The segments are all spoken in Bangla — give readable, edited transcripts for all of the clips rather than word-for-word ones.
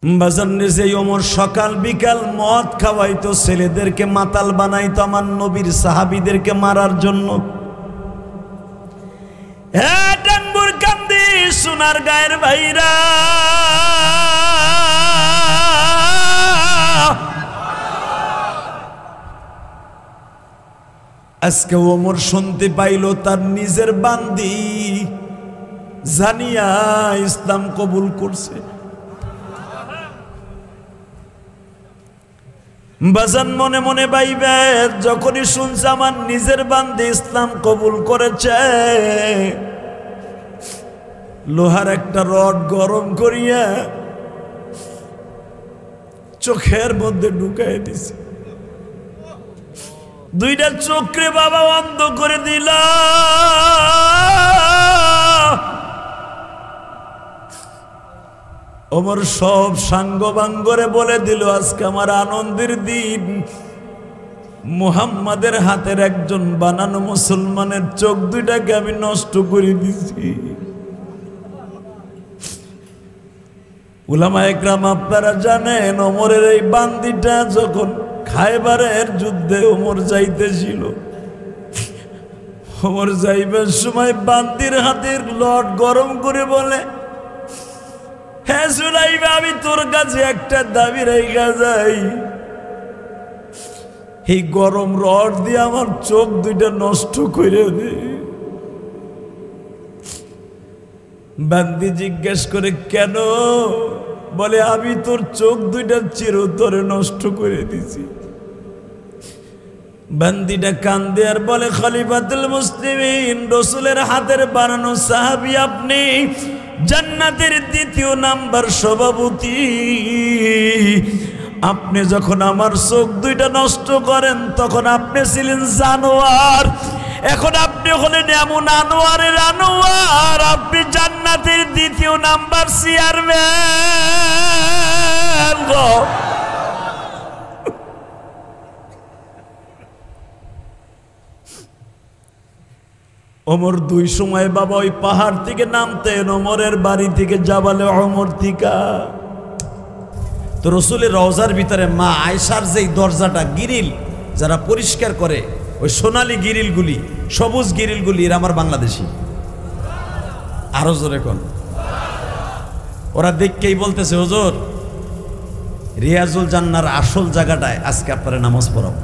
বাজারে যে ওমর সকাল বিকাল মদ খাওয়াইতো, ছেলেদেরকে মাতাল বানাইতো আমার নবীর সাহাবীদেরকে মারার জন্য। হ্যাঁ টাঙ্গুর কান্দি সোনার গায়ের ভাইরা, আজকে ওমর শুনতে পাইল তার নিজের বান্দি জানিয়া ইসলাম কবুল করছে। বাজান মনে মনে ভাইবে, যখনই শুনছে আমার নিজের বান্দি ইসলাম কবুল করেছে, লোহার একটা রড গরম করিয়া চোখের মধ্যে ঢুকাই দিছে। দুইটা চোখে বাবা অন্ধ করে দিল। ওমর সব সাঙ্গ বাঙ্গরে বলে দিল, আজকে আমার আনন্দের দিন, মুহাম্মাদের হাতের একজন বানানো মুসলমানের চোখ দুইটাকে আমি নষ্ট করে দিছি। উলামা একরাম আপনারা জানেন, ওমরের এই বান্দিটা যখন খায়বারের যুদ্ধে ওমর যাইতেছিল, ওমর যাইবার সময় বান্দির হাতের লট গরম করে বলে, হ্যাঁ সুলাইবা, আমি তোর কাছে একটা দাবি রেখা যাই, এই গরম রড দিয়ে আমার চোখ দুইটা নষ্ট করে দে। বান্দি জিজ্ঞেস করে কেন? বলে আমি তোর চোখ দুইটা চিরতরে নষ্ট করে দিছি। বান্দিটা কান্দে আর বলে, খলিফাতুল মুসলিমিন, রাসূলের হাতের বানানো সাহাবী আপনি, জান্নাতের দ্বিতীয় নাম্বার সভাপতি, আপনি যখন আমার চোখ দুইটা নষ্ট করেন তখন আপনি ছিলেন জানোয়ার, এখন আপনি হলেন এমন আনোয়ারের আনোয়ার, আপনি জান্নাতের দ্বিতীয় নাম্বার চেয়ারম্যান। ওমর দুই সময় বাবা ওই পাহাড় থেকে নামতেন, ওমরের বাড়ি থেকে জাবালে ওমর থিকা। তো রসুলের রওজার ভিতরে মা আয়েশার যেই দরজাটা গিরিল যারা পরিষ্কার করে, ওই সোনালী গিরিলগুলি, সবুজ গিরিলগুলি, এরা আমার বাংলাদেশি। আরো জোরে কোন, ওরা দেখকেই বলতেছে, হুজুর রিয়াজুল জান্নার আসল জায়গাটায় আজকে আপনারা নামাজ পড়াবো,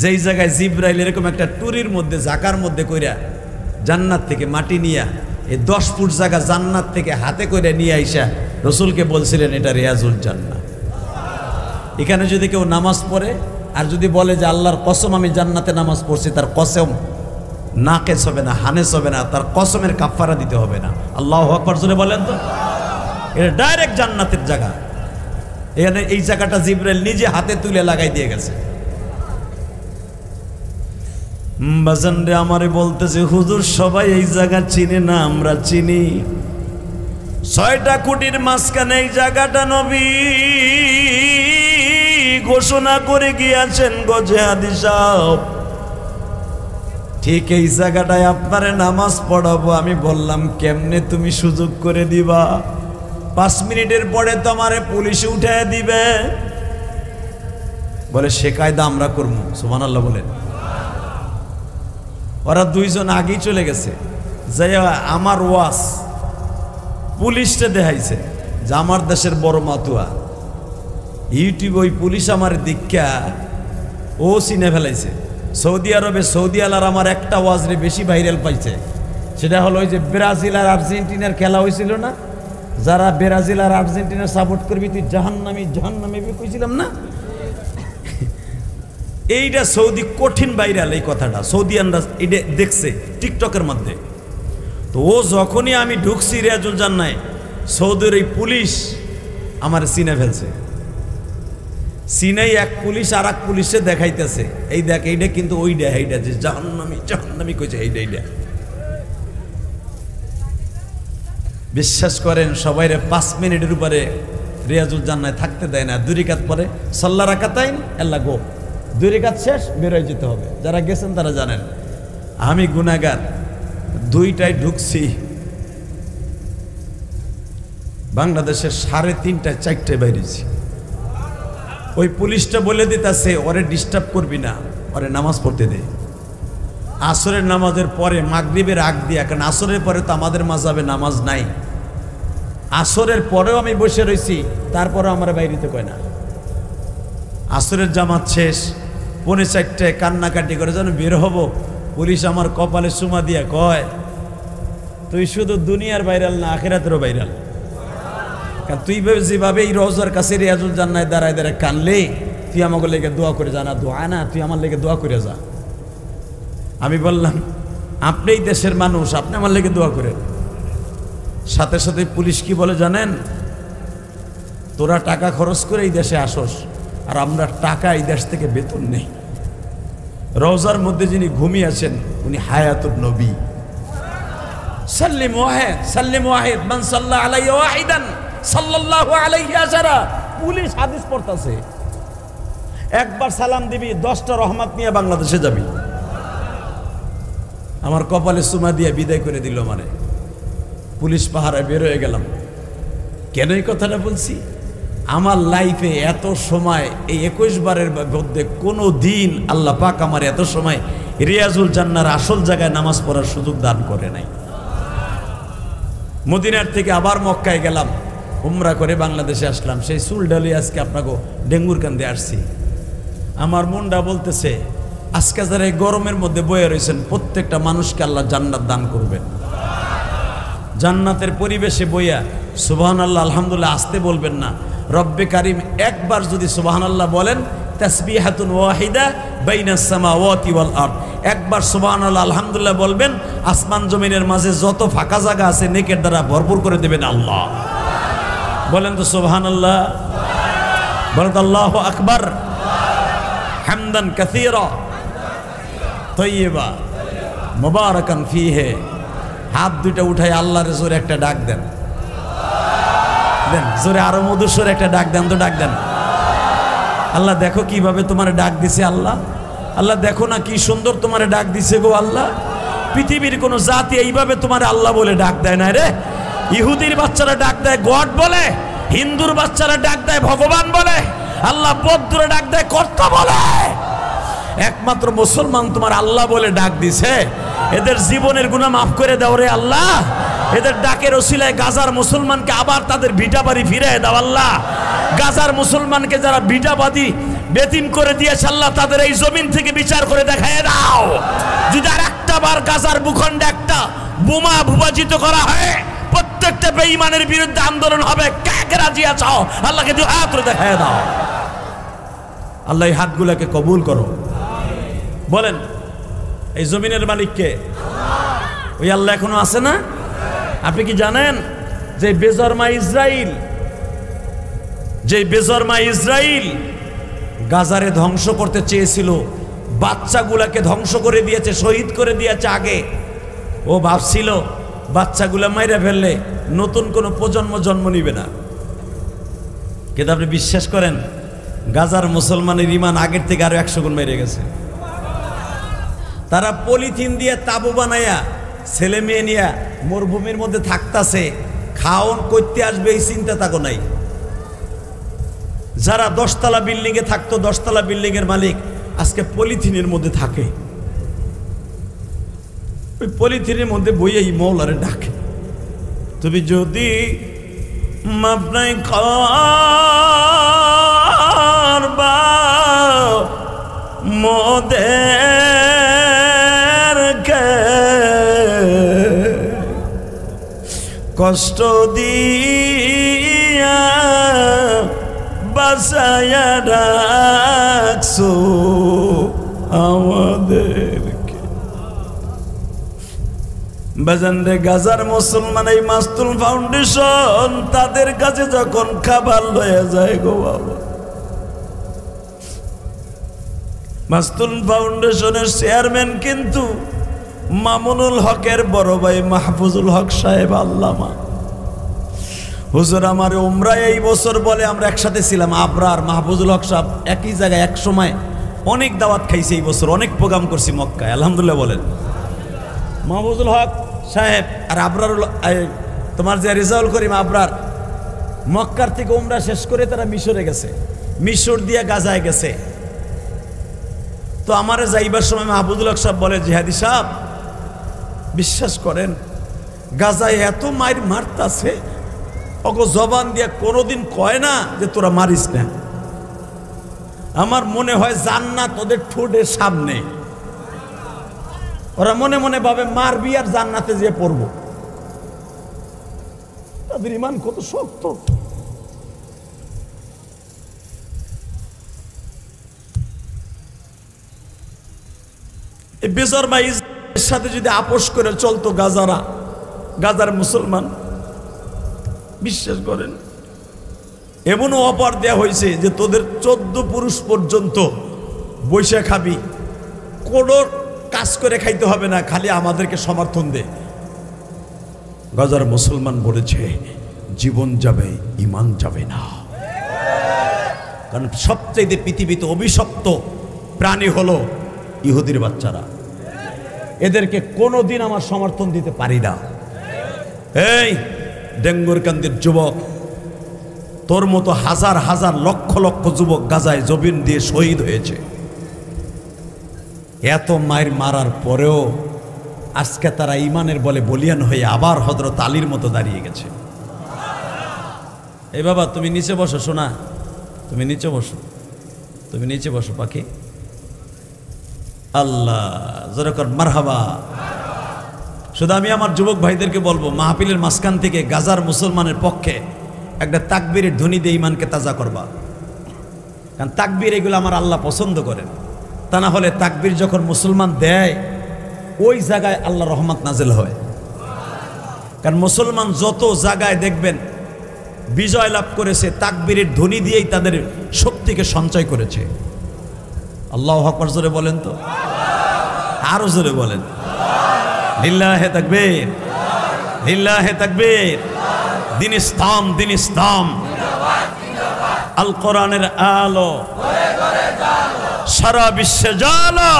যেই জায়গায় জিব্রাইল এরকম একটা টুরির মধ্যে জাকার মধ্যে কইরা জান্নাত থেকে মাটি নিয়া এই 10 ফুট জায়গা জান্নাত থেকে হাতে করে নিয়ে আইসা রসুলকে বলছিলেন এটা রিয়াজুল জান্নাত। এখানে যদি কেউ নামাজ পড়ে আর যদি বলে যে আল্লাহর কসম আমি জান্নাতে নামাজ পড়ছি, তার কসম নাকেস হবে না, হানেস হবে না, তার কসমের কাফারা দিতে হবে না। আল্লাহু আকবার জোরে বলেন তো। এটা ডাইরেক্ট জান্নাতের জায়গা। এখানে এই জায়গাটা জিব্রাইল নিজে হাতে তুলে লাগাই দিয়ে গেছে। বাজান রে আমারে বলতেছে, হুজুর সবাই এই জায়গা চিনে না, আমরা চিনি। 6টা কোটির মাঝখানে এই জায়গাটা নবী ঘোষণা করে গিয়েছেন গো জিহাদি সাহেব, ঠিক এই জায়গাটায় আপনারে নামাজ পড়াবো। আমি বললাম কেমনে তুমি সুযোগ করে দিবা? 5 মিনিটের পরে তোমারে পুলিশে উঠায় দিবে। বলে সে কায়দা আমরা করবো। সুবহানাল্লাহ বলেন। ওরা দুইজন আগেই চলে গেছে, যাই আমার ওয়াজ পুলিশটা দেখাইছে যে আমার দেশের বড় মাতুয়া। ইউটিউব ওই পুলিশ আমার দীক্ষা ও চিনে ফেলাইছে। সৌদি আরবে সৌদি আলার আমার একটা ওয়াজরে বেশি ভাইরাল পাইছে, সেটা হলো ওই যে ব্রাজিল আর আর্জেন্টিনার খেলা হয়েছিল না, যারা ব্রাজিল আর আর্জেন্টিনার সাপোর্ট করবি তুই জাহান্নামী জাহান্নামী কইছিলাম না, এইটা সৌদি কঠিন ভাইরাল এই কথাটা, সৌদিয়ানরা এটা দেখছে টিকটকের মধ্যে। তো ও যখনই আমি ঢুকছি রিয়াজুল জান্নায়, সৌদির এই পুলিশ আমার চিনে ফেলছে। চিনেই এক পুলিশ আর এক পুলিশে দেখাইতেছে, এই দেখ এইটা কিন্তু ওইটা, এইটা যে জাহান্নামী জাহান্নামী কইছে এইটা এইটা। বিশ্বাস করেন সবাইরে 5 মিনিটের উপরে রিয়াজুল জান্নায় থাকতে দেয় না। 2 রাকাত পরে সাল্লা রাকাতাইন আল্লাহ গো, 2 রাকাত শেষ বেরোয় যেতে হবে। যারা গেছেন তারা জানেন। আমি গুনাহগার, 2টায় ঢুকছি, বাংলাদেশের 3:30 4টায় বাইরেছি। ওই পুলিশটা বলে দিতেছে ওরে ডিস্টার্ব করবি না, ওরে নামাজ পড়তে দে। আসরের নামাজের পরে মাগরিবের আগ দিয়া, কারণ আসরের পরে তো আমাদের মাযহাবে নামাজ নাই। আসরের পরেও আমি বসে রয়েছি, তারপরেও আমার বাইরেতে কয় না। আসরের জামাত শেষ, 3:45 কান্নাকাটি করে যেন বের হব, পুলিশ আমার কপালে চুমা দিয়া কয়, তুই শুধু দুনিয়ার ভাইরাল না, আখিরাতেরও ভাইরাল। কারণ তুই যেভাবে এই রওজার কাছে রিয়াজুল জান্নায় দাঁড়ায় দাঁড়ায় কানলে, তুই আমাকে লেগে দোয়া করে যা। না দোয়া না, তুই আমার লেগে দোয়া করে যা। আমি বললাম, আপনি এই দেশের মানুষ, আপনি আমার লেগে দোয়া করেন। সাথে সাথে পুলিশ কি বলে জানেন? তোরা টাকা খরচ করে এই দেশে আসস, আর আমরা টাকা এই দেশ থেকে বেতন নেই। রওজার মধ্যে যিনি ঘুমিয়ে আছেন উনি হায়াতুন নবী। সাল্লিম ওয়াহিদ, সাল্লিম ওয়াহিদ, মান সাল্লা আলাইহি ওয়াহিদান সাল্লাল্লাহু আলাইহি আশারা। পুলিশ হাদিস পড়তাছে, একবার সালাম দিবি 10টা রহমত নিয়ে বাংলাদেশে যাবি। আমার কপালে চুমা দিয়ে বিদায় করে দিল। মানে পুলিশ পাহারায় বের হয়ে গেলাম। কেন এই কথাটা বলছি? আমার লাইফে এত সময়, এই 21 বারের মধ্যে কোনো দিন আল্লাহ পাক আমার এত সময় রিয়াজুল জান্নার আসল জায়গায় নামাজ পড়ার সুযোগ দান করে নাই। মদিনার থেকে আবার মক্কায় গেলাম, উমরা করে বাংলাদেশে আসলাম। সেই চুল ডালি আজকে আপনাকে ডেঙ্গুর কান্দে আসছি। আমার মনটা বলতেছে, আজকে যারা এই গরমের মধ্যে বয়ে রয়েছেন, প্রত্যেকটা মানুষকে আল্লাহ জান্নাত দান করবেন। জান্নাতের পরিবেশে বইয়া সুবহানাল্লাহ আলহামদুলিল্লাহ আসতে বলবেন না। রব্বে কারিম একবার যদি সুবহানাল্লাহ বলেন, তাসবিহাতুন ওয়াহিদা বাইনাস সামাওয়াতি ওয়াল আরদ, একবার সুবহানাল্লাহ আলহামদুলিল্লাহ বলবেন, আসমান জমিনের মাঝে যত ফাঁকা জায়গা আছে নেকের দ্বারা ভরপুর করে দেবেন আল্লাহ। বলেন তো সুবহানাল্লাহ, বলেন আল্লাহু আকবার, হামদান কাসীরা তাইয়্যিবা মুবারাকান ফীহি। হাত দুইটা উঠাই আল্লাহর জোরে একটা ডাক দেন, দেন জোরে, আরো মধুর একটা ডাক দেন তো, ডাক দেন। আল্লাহ দেখো কিভাবে তোমার ডাক দিছে আল্লাহ, আল্লাহ দেখো না কি সুন্দর তোমার ডাক দিছে গো আল্লাহ। পৃথিবীর কোন জাতি এইভাবে তোমার আল্লাহ বলে ডাক দেয় না রে। ইহুদির বাচ্চারা ডাক দেয় গড বলে, হিন্দুর বাচ্চারা ডাক দেয় ভগবান বলে, আল্লাহ বৌদ্ধরা ডাক দেয় কর্তা বলে। একমাত্র মুসলমান তোমার আল্লাহ বলে ডাক দিছে। এদের জীবনের গুনাহ মাফ করে দাও রে আল্লাহ। এদের ডাকের ওসিলায় গাজার মুসলমানকে আবার তাদের ভিটা বাড়ি ফিরে দাও আল্লাহ। গাজার মুসলমানকে যারা ভিটাবাদী বেতিম করে দিয়েছে আল্লাহ, তাদের এই জমিন থেকে বিচার করে দেখায় দাও। যদি আর একটা বার গাজার ভূখণ্ডে একটা বোমা ভূপাজিত করা হয়, প্রত্যেকটা বেঈমানের বিরুদ্ধে আন্দোলন হবে। কাকে রাজি আছো? আল্লাহকে দুই হাত করে দেখায় দাও। আল্লাহ এই হাতগুলোকে কবুল করো। বলেন, এই জমিনের মালিককে? ওই আল্লাহ এখনো আছে না? আপনি কি জানেন যে বেজরমা ইসরাইল গাজারে ধ্বংস করতে চেয়েছিল, বাচ্চাগুলাকে ধ্বংস করে দিয়েছে, শহীদ করে দিয়েছে আগে। ও ভাবছিল বাচ্চাগুলা মাইরা ফেললে নতুন কোনো প্রজন্ম জন্ম নিবে না। কিন্তু আপনি বিশ্বাস করেন, গাজার মুসলমানের ঈমান আগের থেকে আরো 100 গুণ বেড়ে গেছে। তারা পলিথিন দিয়ে তাবু বানাইয়া ছেলে মেয়ে নিয়ে মরুভূমির মধ্যে থাকতাছে, খাওন করতে আসবে এই চিন্তা তাকে নাই। যারা 10 তলা বিল্ডিং এ থাকতো, 10 তলা বিল্ডিং এর মালিক আজকে পলিথিনের মধ্যে থাকে। ওই পলিথিনের মধ্যে বইয়ে এই মৌলারে ডাকে, তুমি যদি মাপ নাই করবা মোদেরকে, কষ্ট দিয়া বাসায়া রাখছো আমাদেরকে। বাজানরে গাজার মুসলমান এই মাস্তুল ফাউন্ডেশন তাদের কাছে যখন খাবার লয়ে যায় গো বাবা, মাস্তুল ফাউন্ডেশনের চেয়ারম্যান কিন্তু মামুনুল হকের বড় ভাই মাহফুজুল হক সাহেব আল্লামা। হুজুর আমার উমরায় এই বছর বলে আমরা একসাথে ছিলাম, আবরার মাহফুজুল হক সাহেব একই জায়গায় এক সময় অনেক দাওয়াত খাইছে এই বছর, অনেক প্রোগ্রাম করছি মক্কায়, আলহামদুলিল্লাহ বলেন। মাহফুজুল হক সাহেব আর আবরারুল, তোমার যে রেজাউল করিম আবরার, মক্কার থেকে উমরা শেষ করে তারা মিশরে গেছে, মিশর দিয়ে গাজায় গেছে। তো আমারে যাইবার সময় মাহবুবুল হক সাহেব বলে, জিহাদি সাহেব বিশ্বাস করেন গাজায় এত মায়ের মারতাছে, ওগো জবান দিয়া কোনোদিন কয় না যে তোরা মারিস না। আমার মনে হয় জান্নাত ওদের ঠোঁটের সামনে, ওরা মনে মনে ভাবে মারবি আর জান্নাতে যেয়ে পড়বো। তাদের ইমান কত শক্ত। এই বেজরমা ইসরায়েলের সাথে যদি আপোষ করে চলতো গাজার মুসলমান, বিশ্বাস করেন এমনও অফার দেওয়া হয়েছে যে তোদের 14 পুরুষ পর্যন্ত বৈশা খাবি, কোনো কাজ করে খাইতে হবে না, খালি আমাদেরকে সমর্থন দে। গাজার মুসলমান বলেছে জীবন যাবে ইমান যাবে না, কারণ সবচেয়ে পৃথিবীতে অভিশপ্ত প্রাণী হলো ইহুদির বাচ্চারা। এদেরকে কোনোদিন আমার সমর্থন দিতে পারি না। এই ডেঙ্গুর কান্দির যুবক, তোর মতো হাজার হাজার লক্ষ লক্ষ যুবক গাজায় জবিন দিয়ে শহীদ হয়েছে। এত মায়ের মারার পরেও আজকে তারা ইমানের বলে বলিয়ান হয়ে আবার হযরত আলীর মতো দাঁড়িয়ে গেছে। এই বাবা তুমি নিচে বসো, শোনা তুমি নিচে বসো, তুমি নিচে বসো পাখি। আল্লাহ যেরকম মারহাবা। শুধু আমি আমার যুবক ভাইদেরকে বলবো, মাহফিলের মাঝখান থেকে গাজার মুসলমানের পক্ষে একটা তাকবীরের ধ্বনি দিয়ে ইমানকে তাজা করবা, কারণ তাকবীর এগুলো আমার আল্লাহ পছন্দ করেন। তা না হলে তাকবীর যখন মুসলমান দেয় ওই জায়গায় আল্লাহ রহমত নাজেল হয়। কারণ মুসলমান যত জায়গায় দেখবেন বিজয় লাভ করেছে, তাকবীরের ধ্বনি দিয়েই তাদের শক্তিকে সঞ্চয় করেছে। আল্লাহু আকবার জোরে বলেন তো, আরো জোরে বলেন লিল্লাহে তাকবীর, লিল্লাহে তাকবীর। দিন ইসলাম, দিন ইসলাম, আল কোরআনের আলো সারা বিশ্বে জালো।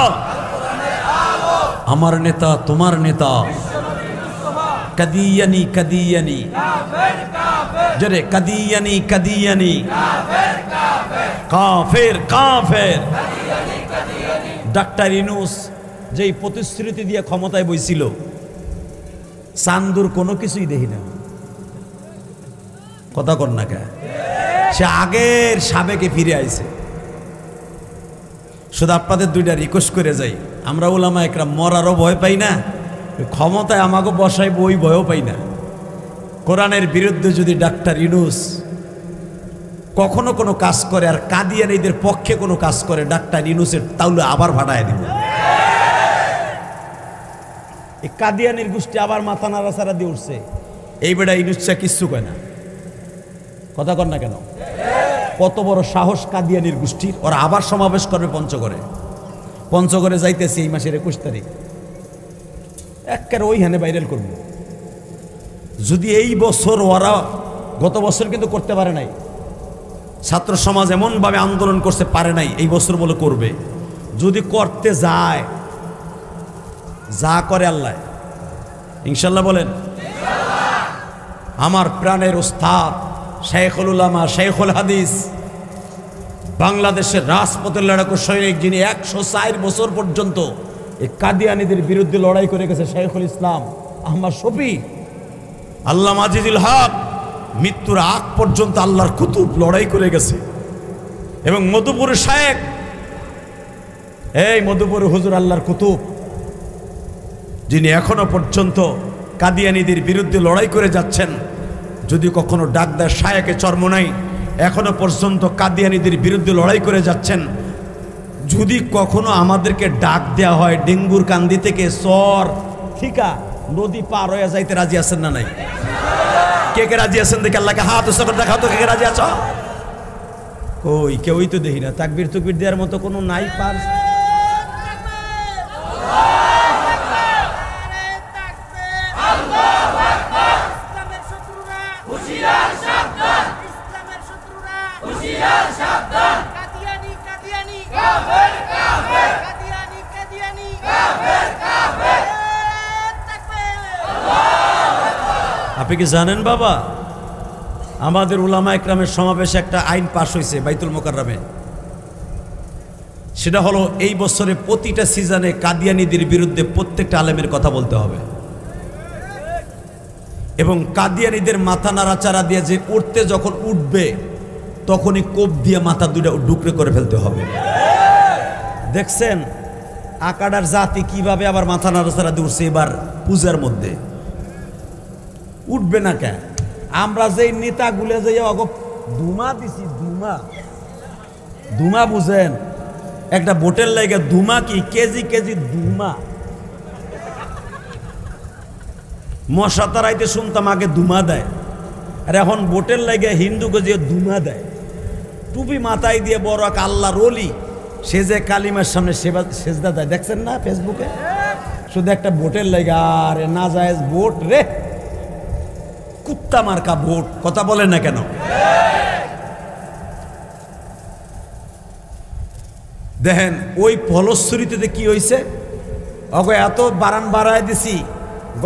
আমার নেতা তোমার নেতা, কাদিয়ানি কাদিয়ানি, জোরে কাদিয়ানি কাদিয়ানি, কাফের কাফের। ডাক্তার ইউনূস যেই প্রতিশ্রুতি দিয়ে ক্ষমতায় বইছিল, চান্দুর কোনো কিছুই দেখি না। কথা কর না কে, সে আগের সাবেকে ফিরে আইছে। শুধু আপনাদের দুইটা রিকোয়েস্ট করে যাই, আমরা উলামা একরাম মরারও ভয় পাই না, ক্ষমতায় আমাকে বসাইব ওই ভয়ও পাই না। কোরআনের বিরুদ্ধে যদি ডাক্তার ইউনূস কখনো কোনো কাজ করে আর কাদিয়ানীদের পক্ষে কোনো কাজ করে, ডাক্তার ইউনূসের তাহলে আবার ভাড়ায় দিব। এই কাদিয়ানির গোষ্ঠী আবার মাথা নাড়াচাড়া দিয়ে উঠছে, এই বেটা ইউনূসটা কিচ্ছু কয় না। কথা কর না কেন? কত বড় সাহস কাদিয়ানির গোষ্ঠীর! ওরা আবার সমাবেশ করবে পঞ্চগড়ে যাইতেছে এই মাসের 21 তারিখ। একেবারে ওইখানে ভাইরাল করবে। যদি এই বছর ওরা, গত বছর কিন্তু করতে পারে নাই, ছাত্র সমাজ এমনভাবে আন্দোলন করতে পারে নাই, এই বছর বলে করবে। যদি করতে যায়, যা করে আল্লাহ ইনশাল্লাহ বলেন। আমার প্রাণের উস্তাদ শেখুল উলামা, শেখুল হাদিস, বাংলাদেশের রাজপথের লড়াকু সৈনিক, যিনি 104 বছর পর্যন্ত এই কাদিয়ানীদের বিরুদ্ধে লড়াই করে গেছে, শেখুল ইসলাম আহমদ শফি, আল্লামা আজিজুল হক, মৃত্যুর আগ পর্যন্ত আল্লাহর কুতুব লড়াই করে গেছে। এবং মধুপুর শেখ, এই মধুপুর হুজুর আল্লাহর কুতুব, যিনি এখনো পর্যন্ত কাদিয়ানীদের বিরুদ্ধে লড়াই করে যাচ্ছেন। যদি কখনো ডাক দেয় শায়েকে চর্ম নাই, এখনো পর্যন্ত কাদিয়ানীদের বিরুদ্ধে লড়াই করে যাচ্ছেন। যদি কখনো আমাদেরকে ডাক দেয়া হয় ডেঙ্গুর কান্দি থেকে চর ঠিকা নদী পার হয়ে যাইতে রাজি আছেন না নাই? কে কে রাজি আছেন দেখে আল্লাহকে হাত উৎসব দেখাও তো, কে কে রাজি আছো? ওই কেউই তো দেখি না। তাকবীর তুকবীর দেওয়ার মতো কোনো নাই পার। আপনি কি জানেন বাবা, আমাদের উলামা একরামের সমাবেশে একটা আইন পাশ হয়েছে বাইতুল মোকাররমে। সেটা হলো এই বছরে প্রতিটা সিজনে কাদিয়ানীদের বিরুদ্ধে প্রত্যেকটা আলেমের কথা বলতে হবে, এবং কাদিয়ানীদের মাথা নাড়াচাড়া দিয়ে যে উঠতে যখন উঠবে তখনই কোপ দিয়ে মাথা দুটা ডুকরে করে ফেলতে হবে। দেখছেন আকাডার জাতি কিভাবে আবার মাথা নাড়াচাড়া দিয়ে উঠছে এবার পূজার মধ্যে। উঠবে না কেন? আমরা যেই নেতাগুলো যে ধুমা দিছি, ধুমা বুঝেন? একটা ভোটের লাগে ধুমা কি কেজি কেজি ধুমা। মশা তারাইতে শুনতাম আগে ধুমা দেয়, আর এখন ভোটের লাগে হিন্দু গজিয়ে ধুমা দেয়। টুপি মাথায় দিয়ে বড় এক আল্লাহর ওলি সে যে কালিমার সামনে সেজদা দেয়, দেখছেন না ফেসবুকে? শুধু একটা ভোটের লাগে, আরে না জায়েজ ভোট রে, কুত্তা মার্কা ভোট। কথা বলেন না কেন? দেখেন ওই ফলশ্রুতিতে কি হয়েছে, ওকে এত বাড়ান বাড়ায় দিছি।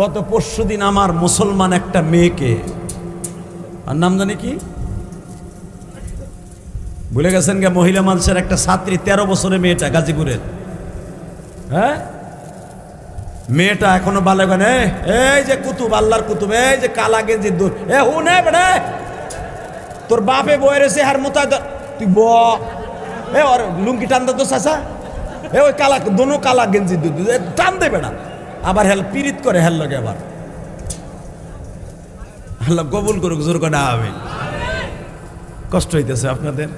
গত পরশুদিন আমার মুসলমান একটা মেয়েকে, আর নাম জানি কি ভুলে গেছেন গে, মহিলা মানুষের একটা ছাত্রী, 13 বছরের মেয়েটা, গাজীপুরের। হ্যাঁ, মেয়েটা এখনো বালে গানে, এই যে কুতুব, আল্লাহর কুতুব, এই যে কালা গেঞ্জির দূর, এ হুনে বেড়ে তোর বাপে বয়ে রেছে হার মোতায় তুই ব এ ওর লুঙ্গি টান দে তো চাচা, এ ওই কালা দোনো কালা গেঞ্জির দূর টান দেবে না। আবার হেল পীড়িত করে হেল লাগে, আবার আল্লাহ কবুল করুক, জোর করে আমিন। কষ্ট হইতেছে আপনাদের?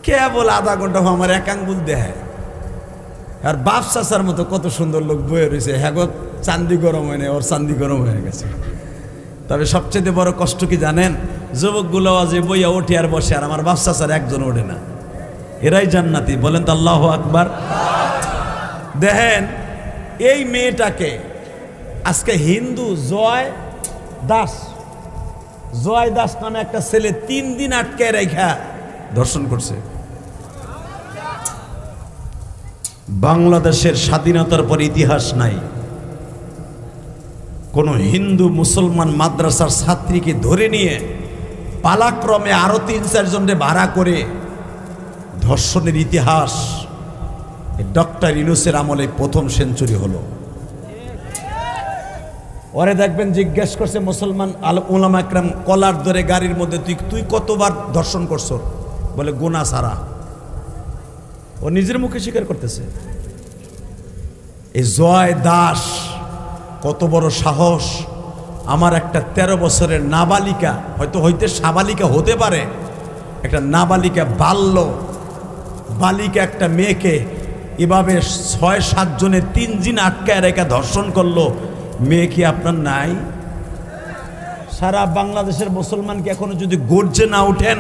কেবল আধা ঘন্টা আমার এক আঙ্গুল দেয়, আর বাপ চাচার মতো কত সুন্দর লোক বয়ে রয়েছে, হ্যাঁ গো চান্দি গরম হয় না, ওর চান্দি গরম হয়ে গেছে। তবে সবচেয়ে বড় কষ্ট কি জানেন? যুবকগুলো আজ বইয়া ওঠে আর বসে, আর আমার বাপ চাচার একজন ওঠে না। এরাই জান্নাতি, বলেন তো আল্লাহু আকবার। দেখেন এই মেয়েটাকে আজকে হিন্দু জয় দাস নামে একটা ছেলে 3 দিন আটকে রেখা ধর্ষণ করছে। বাংলাদেশের স্বাধীনতার পর ইতিহাস নাই কোন হিন্দু মুসলমান মাদ্রাসার ছাত্রীকে ধরে নিয়ে পালাক্রমে আরো 3-4 জনকে ভাড়া করে ধর্ষণের ইতিহাস ডক্টর ইউনূসের আমলে প্রথম সেঞ্চুরি হলো। ওরে দেখবেন জিজ্ঞেস করছে মুসলমান উলামা একরাম কলার ধরে গাড়ির মধ্যে, তুই কতবার ধর্ষণ করছো? বলে গুনাহ ছাড়া। ও নিজের মুখে স্বীকার করতেছে। এই জয় দাস কত বড় সাহস! আমার একটা 13 বছরের নাবালিকা, হয়তো হইতে সাবালিকা হতে পারে, একটা নাবালিকা বালিকা একটা মেয়েকে এভাবে 6-7 জনে 3 দিন আটকায় রেখা ধর্ষণ করলো। মেয়ে কি আপনার নাই? সারা বাংলাদেশের মুসলমানকে এখনো যদি গর্জে না উঠেন,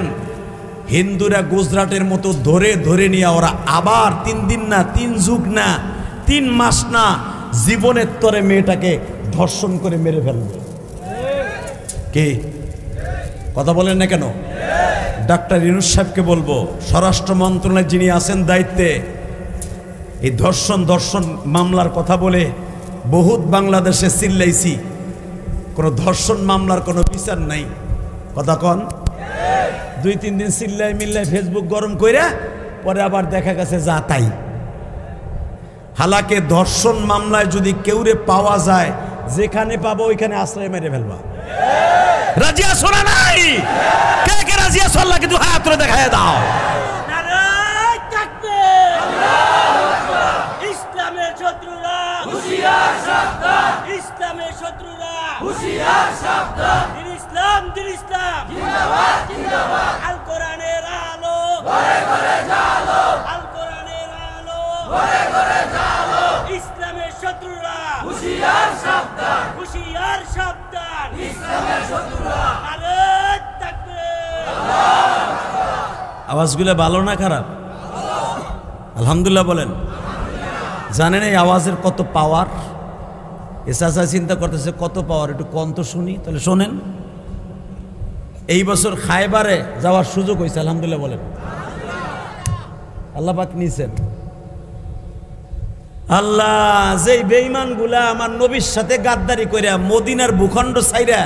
হিন্দুরা গুজরাটের মতো ধরে নিয়ে ওরা আবার 3 দিন না, 3 যুগ না, 3 মাস না, জীবনের তরে মেয়েটাকে ধর্ষণ করে মেরে ফেলবে। কে কথা বলেন না কেন? ডাক্তার ইউনূস সাহেবকে বলবো, স্বরাষ্ট্র মন্ত্রণালয়ে যিনি আছেন দায়িত্বে, এই ধর্ষণ মামলার কথা বলে বহুত বাংলাদেশে চিল্লাইছি, কোনো ধর্ষণ মামলার কোনো বিচার নাই। কথা কন? 2-3 দিন চিল্লাই মিল্লাই ফেসবুক গরম কইরা পরে আবার দেখা গেছে যা তাই। হালাকে ধর্ষণ মামলায় যদি কেউরে পাওয়া যায়, যেখানে পাবো ওইখানে আশ্রয় মেরে ফেলবা। রাজি আছো না নাই? কে কে রাজি আছো? আল্লাহ কিন্তু হাত ধরে দেখায় দাও। নারায়ে তাকবীর! আল্লাহু আকবার! ইসলামের শত্রুরা হুঁশিয়ার সাবধান! ইসলামের শত্রুরা হুঁশিয়ার সাবধান! দিন ইসলাম জিন্দাবাদ জিন্দাবাদ! আল কোরআনের আলো ঘরে ঘরে জ্বালো! আল কোরআনের আলো ঘরে ঘরে জ্বালো! ইসলামের শত্রুরা হুঁশিয়ার সাবধান! হুঁশিয়ার সাবধান! ইসলামের শত্রুরা! নারায়ে তাকবীর! আওয়াজগুলো ভালো না খারাপ? আলহামদুলিল্লাহ বলেন। জানেন এই আওয়াজের কত পাওয়ার? এসা চিন্তা করতেছে কত পাওয়ার, একটু কন্ত শুনি। তাহলে শোনেন, এই বছর খায়বারে যাওয়ার সুযোগ হয়েছে। আলহামদুলিল্লাহ বলেন। আল্লাহ পাক নিছেন। আল্লাহ যেই বেঈমানগুলা আমার নবীর সাথে গাদ্দারি কইরা মদিনার ভূখণ্ড ছাইরা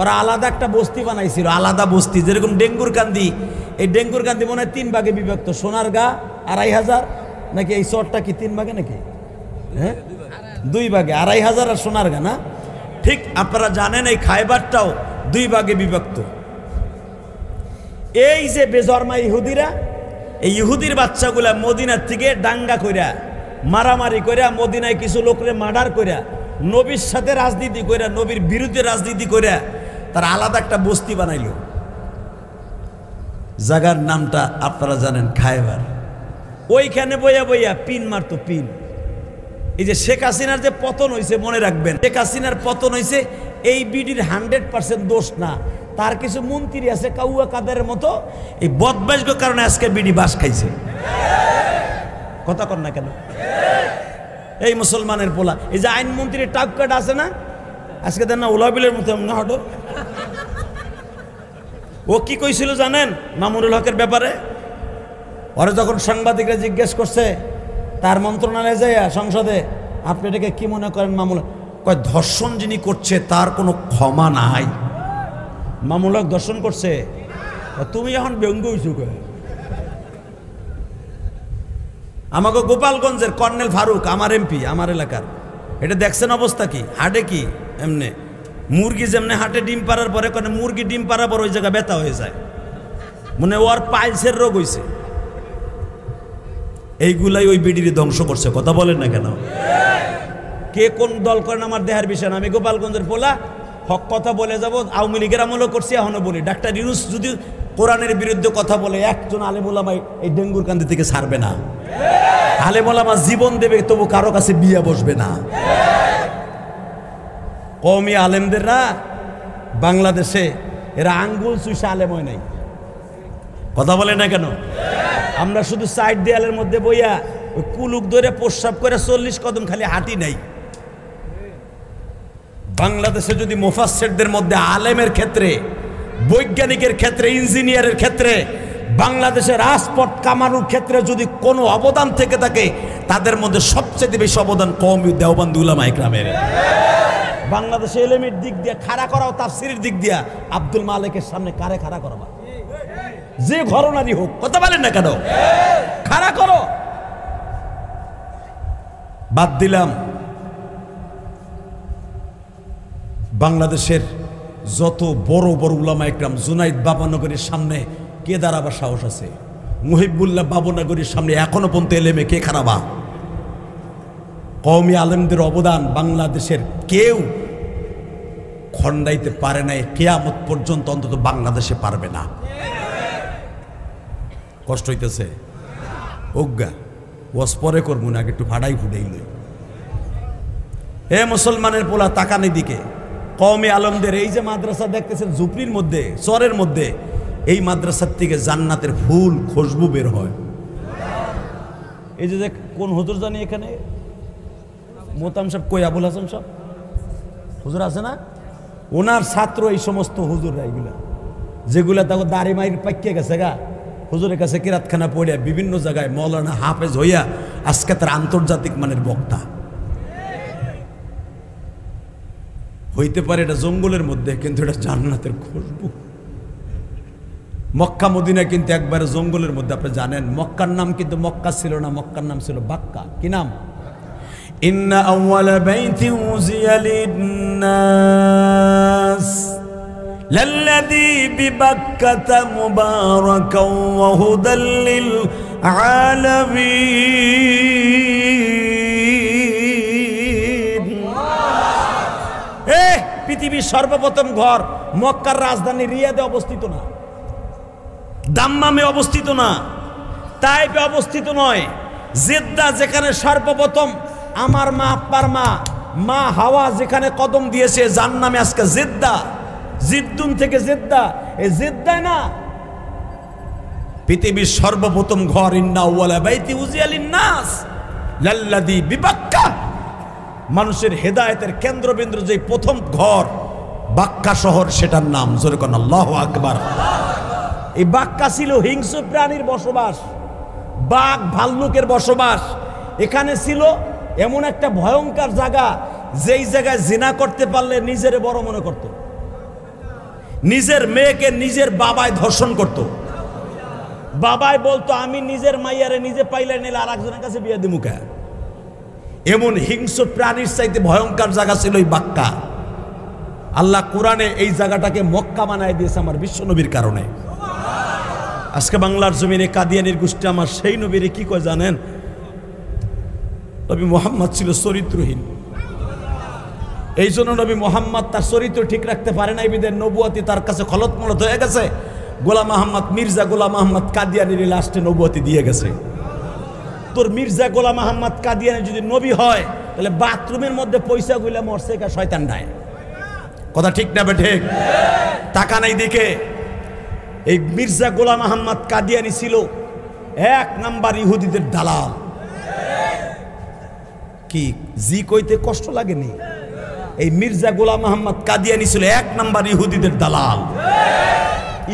ওরা আলাদা একটা বস্তি বানাইছিল, আলাদা বস্তি, যেরকম ডেঙ্গুর কান্দি। এই ডেঙ্গুর কান্দি মনে হয় 3 ভাগে বিভক্ত। সোনারগাঁ 2500 নাকি, এই চরটা কি 3 ভাগে নাকি? হ্যাঁ 2 ভাগে, 2500 আর সোনারগাঁ না? ঠিক আপনারা জানেন এই খায়বারটাও 2 ভাগে বিভক্ত। এই যে বেজরমা ইহুদিরা, এই ইহুদির বাচ্চাগুলা মদিনার থেকে দাঙ্গা কইরা, মারামারি কইরা, মদিনায় কিছু লোকরে মার্ডার কইরা, নবীর সাথে রাজনীতি কইরা, নবীর বিরুদ্ধে রাজনীতি কইরা তারা আলাদা একটা বস্তি বানাইল। জায়গার নামটা আপনারা জানেন খায়বার। ওইখানে বইয়া বইয়া পিন মারতো, পিন। এই যে শেখ হাসিনার যে পতন হয়েছে মনে রাখবেন, শেখ হাসিনার পতন হয়েছে এই বিডির 100% দোষ না, তার কিছু মন্ত্রী আছে কাউয়া কাদের মতো, এই বদমাইশের কারণে আজকে বিডি বাস খাইছে। কথা কর না কেন? এই মুসলমানের পোলা, এই যে আইনমন্ত্রীর টাপকাট আছে না, আজকে দেন না উলাবিলের মতো না হটো। ও কি কইছিল জানেন মামুনুল হকের ব্যাপারে? ওরা যখন সাংবাদিকরা জিজ্ঞেস করছে তার মন্ত্রণালয়ে যায় সংসদে, আপনি এটাকে কি মনে করেন মামুল? কয় ধর্ষণ যিনি করছে তার কোনো ক্ষমা নাই। মামুনুল হক ধর্ষণ করছে? তুমি এখন ব্যঙ্গ হইছো। আমাকে গোপালগঞ্জের কর্নেল ফারুক, আমার এমপি, আমার এলাকার, এটা দেখছেন অবস্থা কি? হাটে কি এমনি মুরগি যেমনি হাটে ডিম পাড়ার পরে কোনো মুরগি ডিম পাড়ার পর ওই জায়গা ব্যথা হয়ে যায়, মনে ওর পাইলসের রোগ হয়েছে। এইগুলাই ওই বিডির ধ্বংস করছে। কথা বলেন না কেন? কে কোন দল করেন আমার দেহার বিষয় না। আমি গোপালগঞ্জের পোলা, হক কথা বলে যাব। আওয়ামী লীগের আমলও করছি, এখনো বলি। ডাক্তার ইউনূস যদি কোরআনের বিরুদ্ধে কথা বলে, একজন আলেম ওলামা এই ডেঙ্গুর কান্দি থেকে ছাড়বে না। আলেম ওলামা জীবন দেবে, তবু কারো কাছে বিয়া বসবে না। কওমি আলেমদেররা বাংলাদেশে এরা আঙ্গুল চুষে আলেম হয় নাই। কথা বলে না কেন? আমরা শুধু সাইড দেয়ালের মধ্যে বইয়া ওই কুলুক ধরে প্রস্রাব করে 40 কদম খালি হাঁটি নাই। বাংলাদেশে যদি মুফাসসিরদের মধ্যে আলেমের ক্ষেত্রে, বৈজ্ঞানিকের ক্ষেত্রে, ইঞ্জিনিয়ারের ক্ষেত্রে, বাংলাদেশের রাজপথ কামানোর ক্ষেত্রে যদি কোনো অবদান থেকে থাকে, তাদের মধ্যে সবচেয়ে বেশি অবদান কওমি দেওবন্দি উলামায়ে কেরামের। বাংলাদেশে এলেমের দিক দিয়ে খাড়া করাও, তাফসীরের দিক দিয়া আব্দুল মালিকের সামনে কারে খাড়া করবা? যে ঘরনারই হোক। কথা বলেন না কেন? খাড়া করো। বাদ দিলাম বাংলাদেশের যত বড় বড় উলামায়ে কেরাম, জুনাইদ বাবানগরীর সামনে কে দাঁড়াবার সাহস আছে? মুহিবুল্লাহ বাবনগরীর সামনে এখনো পর্যন্ত এলেমে কে খারাবা? কওমি আলেমদের অবদান বাংলাদেশের কেউ খণ্ডাইতে পারে নাই, কিয়ামত পর্যন্ত অন্তত বাংলাদেশে পারবে না। কষ্ট হইতেছে? অজ্ঞা ওয়াজ পরে করবো না, আগে একটু ফাড়াই ফুটাই লই। হে মুসলমানের পোলা, তাকানি দিকে। কওমি আলেমদের এই যে মাদ্রাসা দেখতেছেন ঝুপড়ির মধ্যে, চরের মধ্যে, এই মাদ্রাসার থেকে জান্নাতের ফুল খুশবু বের হয়। এই যে কোন হুজুর জানি এখানে, মোতাম সাহেব কই, আবুল হাসান সাহেব হুজুর আছে না, ওনার ছাত্র এই সমস্ত হুজুররা, এইগুলা যেগুলা তাকে দাড়ি মাইর পাইকে গেছে গা, হুজুরের কাছে কিরাতখানা পড়িয়া বিভিন্ন জায়গায় মৌলানা হাফেজ হইয়া আজকে তার আন্তর্জাতিক মানের বক্তা হইতে পারে। এটা জঙ্গলের মধ্যে, কিন্তু এটা জান্নাতের খুশবু। মক্কা মদিনা কিন্তু একবারে জঙ্গলের মধ্যে। আপনি জানেন মক্কার নাম কিন্তু মক্কা ছিল না, মক্কার নাম ছিল বাক্কা। কি নাম? ইন্না আউয়ালা বাইতি উযিয়া লিন-নাস লাল্লাযী বিবাক্কাতা মুবারাকাও ওয়া হুদাল লিল আলামিন। পৃথিবীর সর্বপ্রথম ঘর মক্কার রাজধানী রিয়াদে অবস্থিত না, দাম্মামে অবস্থিত না, তাইফে অবস্থিত নয়, জেদ্দা যেখানে সর্বপ্রথম আমার মা আপ্পার মা হাওয়া যেখানে কদম দিয়েছে, যার নামে আজকে জেদ্দা, জিদ্দুন থেকে জেদ্দা, এই জেদ্দায় না পৃথিবীর সর্বপ্রথম ঘর। ইন্না আউয়ালা বাইতি উযিয়া লিন-নাস লাল্লাযী বিবাক্কা, মানুষের হেদায়েতের কেন্দ্রবিন্দু যে প্রথম ঘর বাক্কা শহর, সেটার নাম জোরে কোন আল্লাহু আকবার। এই বাক্কা ছিল হিংস্র প্রাণীর বসবাস, বাঘ ভাল্লুকের বসবাস। এখানে ছিল এমন একটা ভয়ঙ্কর জায়গা, যেই জায়গায় জিনা করতে পারলে নিজের বড় মনে করত। নিজের মেয়েকে নিজের বাবায় ধর্ষণ করত। বাবায় বলতো আমি নিজের মাইয়ারে নিজে পাইলে নিলে আর একজনের কাছে বিয়ে দিমু কে। এমন হিংস্র প্রাণীর চাইতে ভয়ঙ্কর জায়গা ছিল এই বাক্কা। আল্লাহ কোরআনে এই জায়গাটাকে মক্কা বানায় দিয়েছে আমার বিশ্বনবীর কারণে। আজকে বাংলার জমিনে কাদিয়ানির গোষ্ঠী আমার সেই নবীরে কি কয় জানেন? নবী মুহাম্মদ ছিল চরিত্রহীন, এই জন্য নবী মুহাম্মদ তার চরিত্র ঠিক রাখতে পারে নাই, বিদের নবুয়তি তার কাছে খলতমলত হয়ে গেছে। গোলাম আহমদ, মির্জা গোলাম আহমদ কাদিয়ানির লাস্টে নবুয়তি দিয়ে গেছে। তোর মির্জা গোলাম আহমদ কাদিয়ানি যদি নবী হয় তাহলে বাথরুমের মধ্যে পয়সা গুলা মরছে কা শয়তান নাই। কথা ঠিক না ঠিক? টাকা নাই দিকে। এই মির্জা গোলাম আহমদ কাদিয়ানি ছিল এক নাম্বার ইহুদিদের দালাল। কি জি কইতে কষ্ট লাগেনি? এই মির্জা গোলাম আহমদ কাদিয়ানি ছিল এক নাম্বার ইহুদিদের দালাল।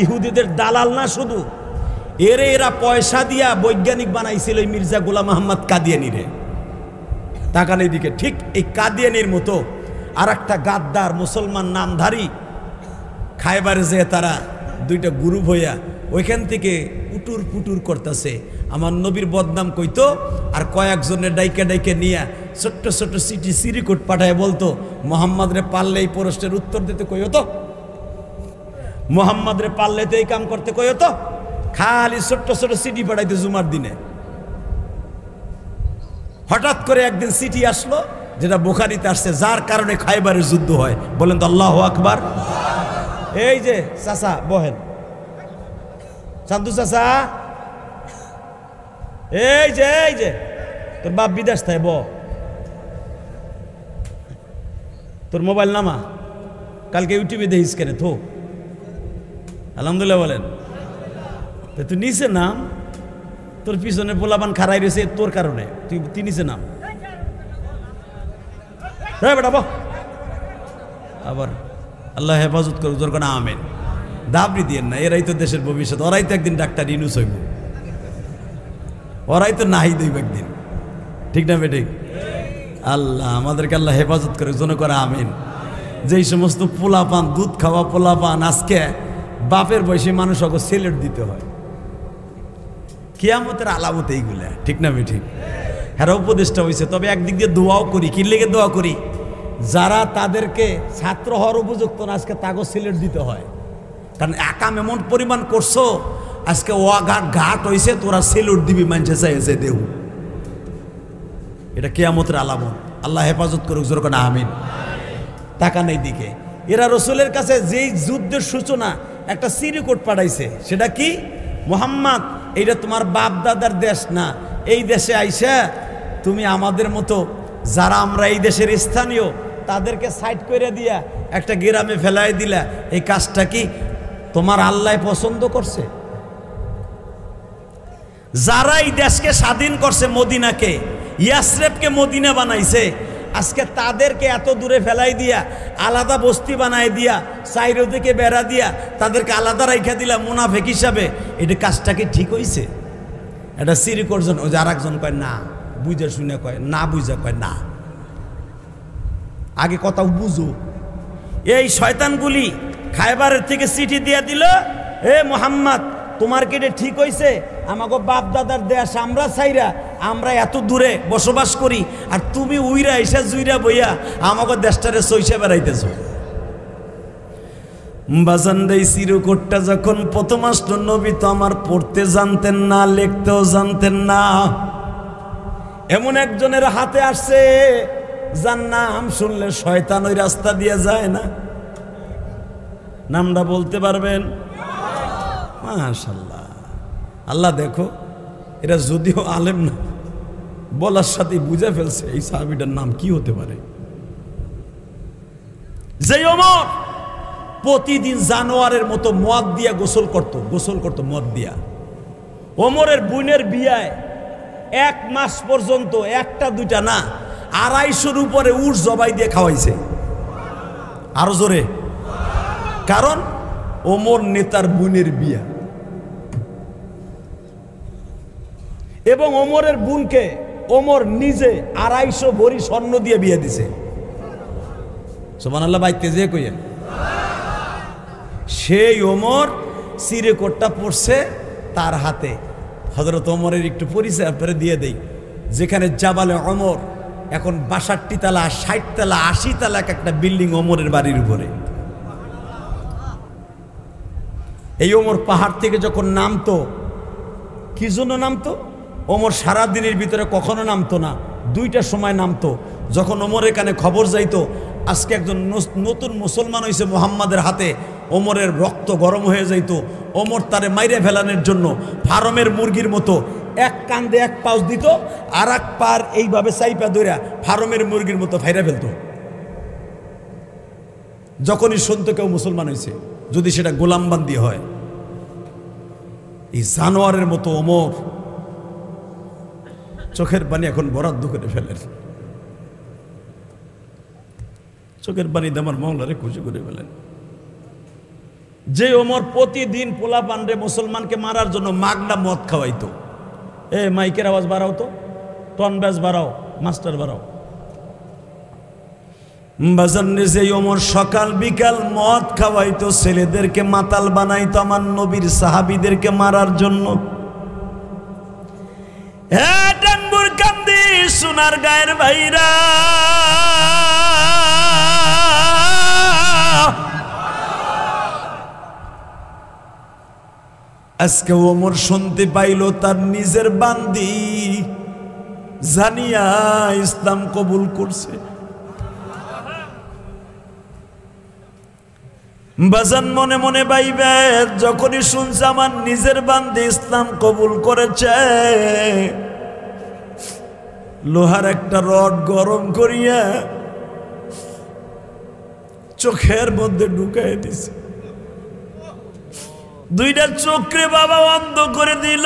ইহুদিদের দালাল না শুধু, এরা পয়সা দিয়া বৈজ্ঞানিক বানাইছিল এই মির্জা গোলাম আহমদ কাদিয়ানিরে। টাকা নেই দিকে। ঠিক এই কাদিয়ানির মতো আর একটা গাদ্দার মুসলমান নামধারী খায়বারে যে তারা দুইটা গ্রুপ হইয়া ওইখান থেকে উটুর পুটুর করতেছে, আমার নবীর বদনাম কইতো। আর কয়েকজনের ডাইকে ডাইকে নিয়ে ছোট্ট ছোট্ট সিটি সিরিকোট পাঠায় বলতো মোহাম্মদ রে পারলে এই প্রশ্নের উত্তর দিতে কই হতো, মোহাম্মদ রে পারলে তো এই কাম করতে কই হতো। খালি ছোট্ট ছোট সিটি পাঠাইতো জুমার দিনে। হঠাৎ করে একদিন সিটি আসলো যেটা বুখারীতে আসছে, যার কারণে খায়বারের যুদ্ধ হয়। বলেন তো আল্লাহু আকবার। এই যে চাচা বহেন, চান্দু চাচা, এই যে তোর বাপ বিদেশ থাকে, তোর মোবাইল নামা, কালকে ইউটিউবে দেখিস কেন থো। আলহামদুলিল্লাহ বলেন। তুই নিচে নাম, তোর পিছনে পোলাপান খারাই রয়েছে তোর কারণে, তুই নিচে নাম। বেটা বহ। আবার আল্লাহ হেফাজত করুক, তোর কোনো আমেন। দাবরি দিয়ে না, এরাই তো দেশের ভবিষ্যৎ। ওরাই তো একদিন ডাক্তার ইনুস হইব, ওরাই তো নাহি দইব একদিন। ঠিক না বেঠিক? আল্লাহ আমাদেরকে আল্লাহ হেফাজত করে জন করে আমিন। যেই সমস্ত পোলাপান, দুধ খাওয়া পোলাপান আজকে বাপের বয়সী মানুষ ওকে সিলেট দিতে হয়, কিয়ামতের আলামত এইগুলা। ঠিক না বেঠিক? হ্যাঁ উপদেশটা হয়েছে। তবে একদিক দিয়ে দোয়াও করি। কি লেগে দোয়া করি? যারা তাদেরকে ছাত্র হওয়ার উপযুক্ত না আজকে তাকে সিলেট দিতে হয়। কারণ একাম এমন পরিমাণ করছো, আজকে ঘাট হয়েছে, তোরা সিলেট দিবি মানছে চাইছে দেউ। এটা কিয়ামতের আলামত। আল্লাহ হেফাজত করুক, জোর করে আমিন। টাকা নেই দিকে। এরা রসুলের কাছে যেই যুদ্ধের সূচনা একটা সিরিকোট পাঠাইছে, সেটা কি? মুহাম্মদ, এইটা তোমার বাপ দাদার দেশ না, এই দেশে আইসা তুমি আমাদের মতো যারা আমরা এই দেশের স্থানীয় তাদেরকে সাইড করে দিয়া একটা গ্রামে ফেলাই দিলা। এই কাজটা কি তোমার আল্লাহ পছন্দ করছে? যারা এই দেশকে স্বাধীন করছে, মদিনাকে, ইয়াসরেবকে মদিনা বানাইছে, আজকে তাদেরকে এত দূরে ফেলাই দিয়া, আলাদা বস্তি বানাই দিয়া, চাইরো থেকে বেড়া দিয়া তাদেরকে আলাদা রাইখা দিলা মুনাফেক হিসাবে। এটা কাজটা কি ঠিক হইছে? এটা সিরি করছেন। ওই যে আর একজন কয় না, বুঝে শুনে কয় না, বুঝে কয় না। আগে কথা বুঝো। এই শয়তানগুলি খায়বারের থেকে চিঠি দিয়া দিল, এ মুহাম্মদ, তোমার কি এটা ঠিক হইছে? আমাকে বাপ দাদার দেশ আমরা চাইরা, আমরা এত দূরে বসবাস করি, আর তুমি উইরা এসা জুইরা বইয়া আমাকে দেশটারে চইসা বেড়াইতেছ। বাজানদের চিরকোটটা যখন প্রথম আসলো, নবী তো আমার পড়তে জানতেন না, লিখতেও জানতেন না। এমন একজনের হাতে আসছে যার নাম শুনলে শয়তান ওই রাস্তা দিয়ে যায় না। নামটা বলতে পারবেন? মাশাআল্লাহ। আল্লাহ দেখো, এরা যদিও আলেম না, বলার সাথে বুঝে ফেলছে এই সাহাবীটার নাম কি হতে পারে। যে ওমর প্রতিদিন জানোয়ারের মতো মদ দিয়া গোসল করত মদ দিয়া। ওমরের বোনের বিয়ায় 1 মাস পর্যন্ত একটা দুইটা না, 250-র উপরে উট জবাই দিয়ে খাওয়াইছে। আরো জোরে। কারণ ওমর নেতার বোনের বিয়া, এবং ওমরের বোনকে ওমর নিজে 250 ভরি স্বর্ণ দিয়ে বিয়ে দিছে। সুবহানাল্লাহ। বাইতে যে কইয়েন সেই ওমর চিরেকোটটা পড়ছে তার হাতে। হযরত ওমরের একটু পরিচয় আপনারা দিয়ে দেই। যেখানে জাবালে ওমর, এখন 62 তলা 60 তলা 80 তলা একটা বিল্ডিং ওমরের বাড়ির উপরে। এই ওমর পাহাড় থেকে যখন নামতো, কি জন্য নামতো? ওমর সারাদিনের ভিতরে কখনো নামতো না, 2টার সময় নামতো। যখন ওমরের কানে খবর যাইতো আজকে একজন নতুন মুসলমান হয়েছে মুহাম্মাদের হাতে, ওমরের রক্ত গরম হয়ে যাইত। ওমর তারে মাইরে ফেলানোর জন্য ফার্মের মুরগির মতো এক কান্দে এক পাউচ দিত, আর এক পার এইভাবে চাইপা ধইরা ফার্মের মুরগির মতো ফাইরা ফেলতো। যখনই শুনতো কেউ মুসলমান হয়েছে, যদি সেটা গোলামবান্দি হয়। এই জানোয়ারের মতো ওমর চোখের পানি এখন বরাদ্দ করে ফেলেন। চোখের পানিতে আমার মওলারে খুশি করে ফেলেন। যে ওমর প্রতিদিন পোলা পান্ডে মুসলমানকে মারার জন্য মাগনা মদ খাওয়াইতো। মাইকের আওয়াজ বাড়াও তো, টন ব্যাস বাড়াও, মাস্টার বাড়াও। বাজারে যে ওমর সকাল বিকাল মদ খাওয়াইতো, ছেলেদেরকে মাতাল বানাইতো আমার নবীর সাহাবীদেরকে মারার জন্য। ডাঙ্গুর কান্দি সোনার গায়ের ভাইরা, আজকে ওমর শুনতে পাইল তার নিজের বান্দি জানিয়া ইসলাম কবুল করছে। বাজান মনে মনে ভাইবে, যখনই শুনছে আমার নিজের বান্দি ইসলাম কবুল করেছে, লোহার একটা রড গরম করিয়া চোখের মধ্যে ঢুকাই দিছে। 2টা চোখে বাবা অন্ধ করে দিল।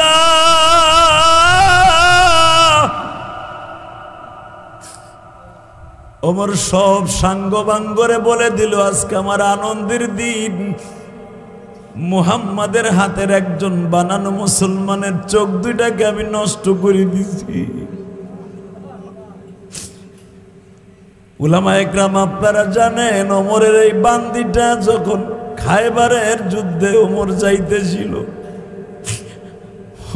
ওমর সব সাঙ্গ বাঙ্গরে বলে দিল, আজকে আমার আনন্দের দিন। মুহাম্মাদের হাতের একজন বানানো মুসলমানের চোখ 2টাকে আমি নষ্ট করে দিছি। উলামায়ে কেরাম আপনারা জানেন, ওমরের এই বান্দিটা যখন খায়বারের যুদ্ধে ওমর যাইতেছিল,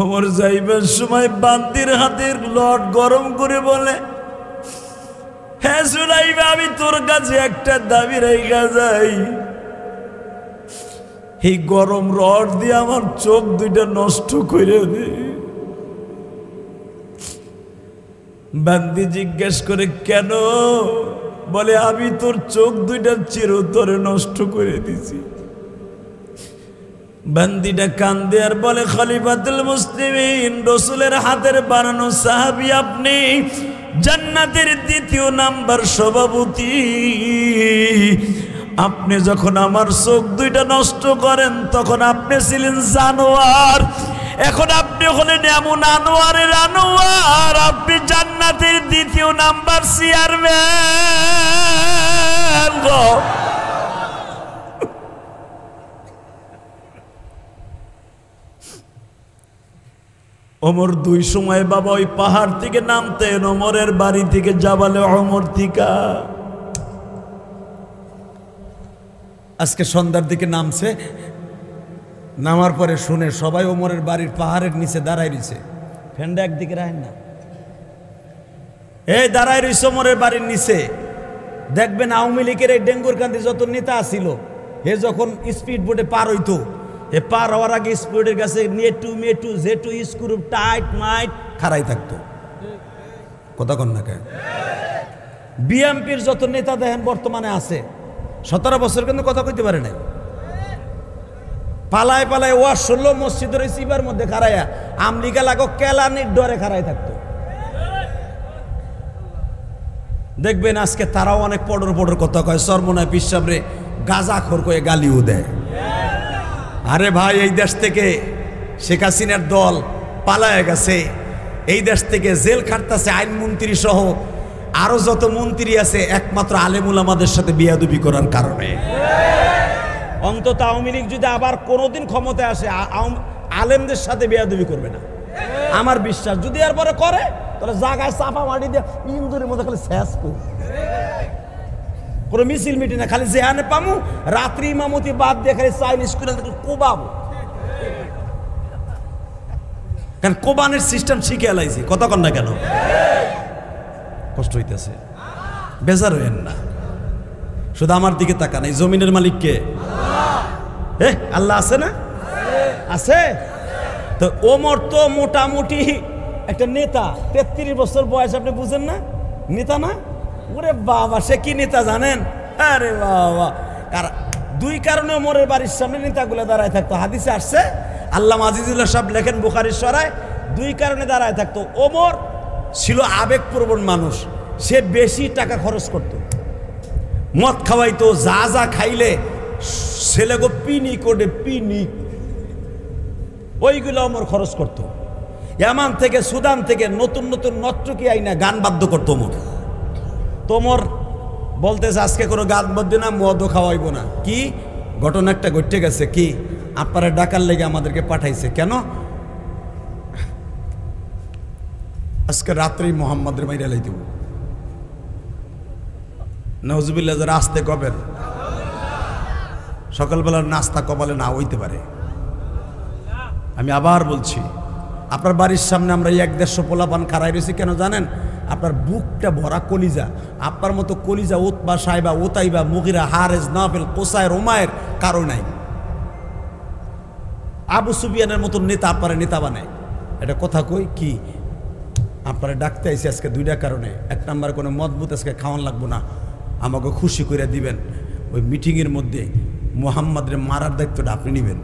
ওমর যাইবার সময় বান্দির হাতের লট গরম করে বলে, হ্যাঁ সুলাইবা, আমি তোর কাছে একটা দাবি রাইখা যাই, এই গরম রড দিয়ে আমার চোখ 2টা নষ্ট করে দে। বান্দি জিজ্ঞেস করে, কেন? বলে, আমি তোর চোখ 2টা চিরতরে নষ্ট করে দিছি। বান্দিটা কান্দে আর বলে, খলিফাতুল মুসলিমিন, রাসূলের হাতের বানানো সাহাবী আপনি, জান্নাতের 2য় নাম্বার সভাপতি। আপনি যখন আমার চোখ 2টা নষ্ট করেন তখন আপনি ছিলেন জানোয়ার, এখন আপনি হলেন এমন আনোয়ারের আনোয়ার, আপনি জান্নাতের 2য় নাম্বার চেয়ারম্যান। ওমর 2 সময় বাবা ওই পাহাড় থেকে নামতেন, ওমরের বাড়ি থেকে জাবালে ওমর থিকা। আজকে সন্ধ্যার দিকে নামছে, নামার পরে শুনে সবাই ওমরের বাড়ির পাহাড়ের নিচে দাঁড়াই রয়েছে। ফ্যানটা একদিকে রাখেন না, এই দাঁড়াই রয়েছে ওমরের বাড়ির নিচে। দেখবেন আওয়ামী লীগের এই ডেঙ্গুর কান্দি যত নেতা আসিল, হে যখন স্পিড বোটে পার হইতো, এ পার হওয়ার আগে স্পিডের কাছে মেটু মেটু জেটু স্ক্রু টাইট মাইট খাড়াই থাকতো। কথা কন না কেন? বিএমপির যত নেতা দেখেন বর্তমানে আছে, 17 বছর কিন্তু কথা কইতে পারে নাই। পালায় পালায় ওয়াজ শুনলো মসজিদের সিবার মধ্যে খাড়াইয়া, আমলিকা লাগো কেলানির ডরে খাড়াই থাকতো। দেখবেন আজকে তারাও অনেক পড়র পড়র কথা কয়, সরমনায় পিসাবরে গাজা খোর করে গালিও দেয়। আরে ভাই, এই দেশ থেকে শেখ হাসিনার দল পালায় গেছে, এই দেশ থেকে জেল খাটতেছে আইনমন্ত্রী সহ আরো যত মন্ত্রী আছে, একমাত্র আলেমুল আমাদের সাথে বিয়াদবি করার কারণে। অন্তত আওয়ামী লীগ যদি আবার কোনোদিন ক্ষমতায় আসে, আলেমদের সাথে বিয়াদবি করবে না আমার বিশ্বাস। যদি আর পরে করে তাহলে জায়গায় চাপা মাটি দিয়ে ইন্দুরের মধ্যে খালি শেষ করবে। কোনো মিছিল মিটিং না, খালি যেহানে পামু রাত্রি ইমামতি বাদ দিয়ে খালি চাইনিজ করে কোবাবো। কারণ কোবানের সিস্টেম শিখে এলাইছি, কথা কন না কেন? কষ্ট হইতেছে, বেজার হইেন না। শুধু আমার দিকে তাকান, এই জমিনের মালিক কে? আল্লাহ আছে না? আছে। তো ওমর তো মোটামুটি একটা নেতা, 33 বছর বয়স, আপনি বুঝেন না? নেতা না? ওরে বাবা, সে কি নেতা জানেন? আরে বাবা, দুই কারণে ওমরের বাড়ির সামনে নেতাগুলো দাঁড়ায় থাকতো। হাদিসে আসছে, আল্লামা আজিজুল্লাহ সাহেব লেখেন বুখারীর সরায়, দুই কারণে দাঁড়ায় থাকতো। ওমর ছিল আবেগপ্রবণ মানুষ, সে বেশি টাকা খরচ করত, মদ খাওয়াইতো, যা যা খাইলে ছেলেগো পিনি করে পিনি, ওইগুলো ওমর খরচ করত। ইয়ামান থেকে সুদান থেকে নতুন নতুন নর্তকী আইনা গান বাদ্য করতো ওমর। তোমর বলতেছে আজকে কোনো গান বাদ্য না, মদও খাওয়াইবো না। কি ঘটনা একটা ঘটে গেছে, কি আপনারা ডাকার লেগে আমাদেরকে পাঠাইছে। কেন? আজকে রাত্রেই মোহাম্মদের মাইরা লাই দেব। নওজুবিল্লাহ, যারা আসতে কবেন, সকালবেলার নাস্তা কপালে না হইতে পারে। আমি আবার বলছি, আপনার বাড়ির সামনে আমরা 1-150 পোলাপান খাড়াই রয়েছি, কেন জানেন? আপনার বুকটা ভরা কলিজা। আপনার মতো কলিজা Utba, Saiba, Otaiba, Mughira, Haaretz, নাফেল, কোসায়, রোমায়ের কারো নাই। আবু সুফিয়ানের মতো নেতা আপনারা নেতা বানায়, এটা কথা কই কি? আপনারা ডাকতে আইসি আজকে দুইটা কারণে। এক নাম্বার, কোনো মজবুত আজকে খাওয়ান লাগবো না, আমাকে খুশি করে দিবেন। ওই মিটিংয়ের মধ্যে মুহাম্মাদের মারার দায়িত্বটা আপনি নেবেন।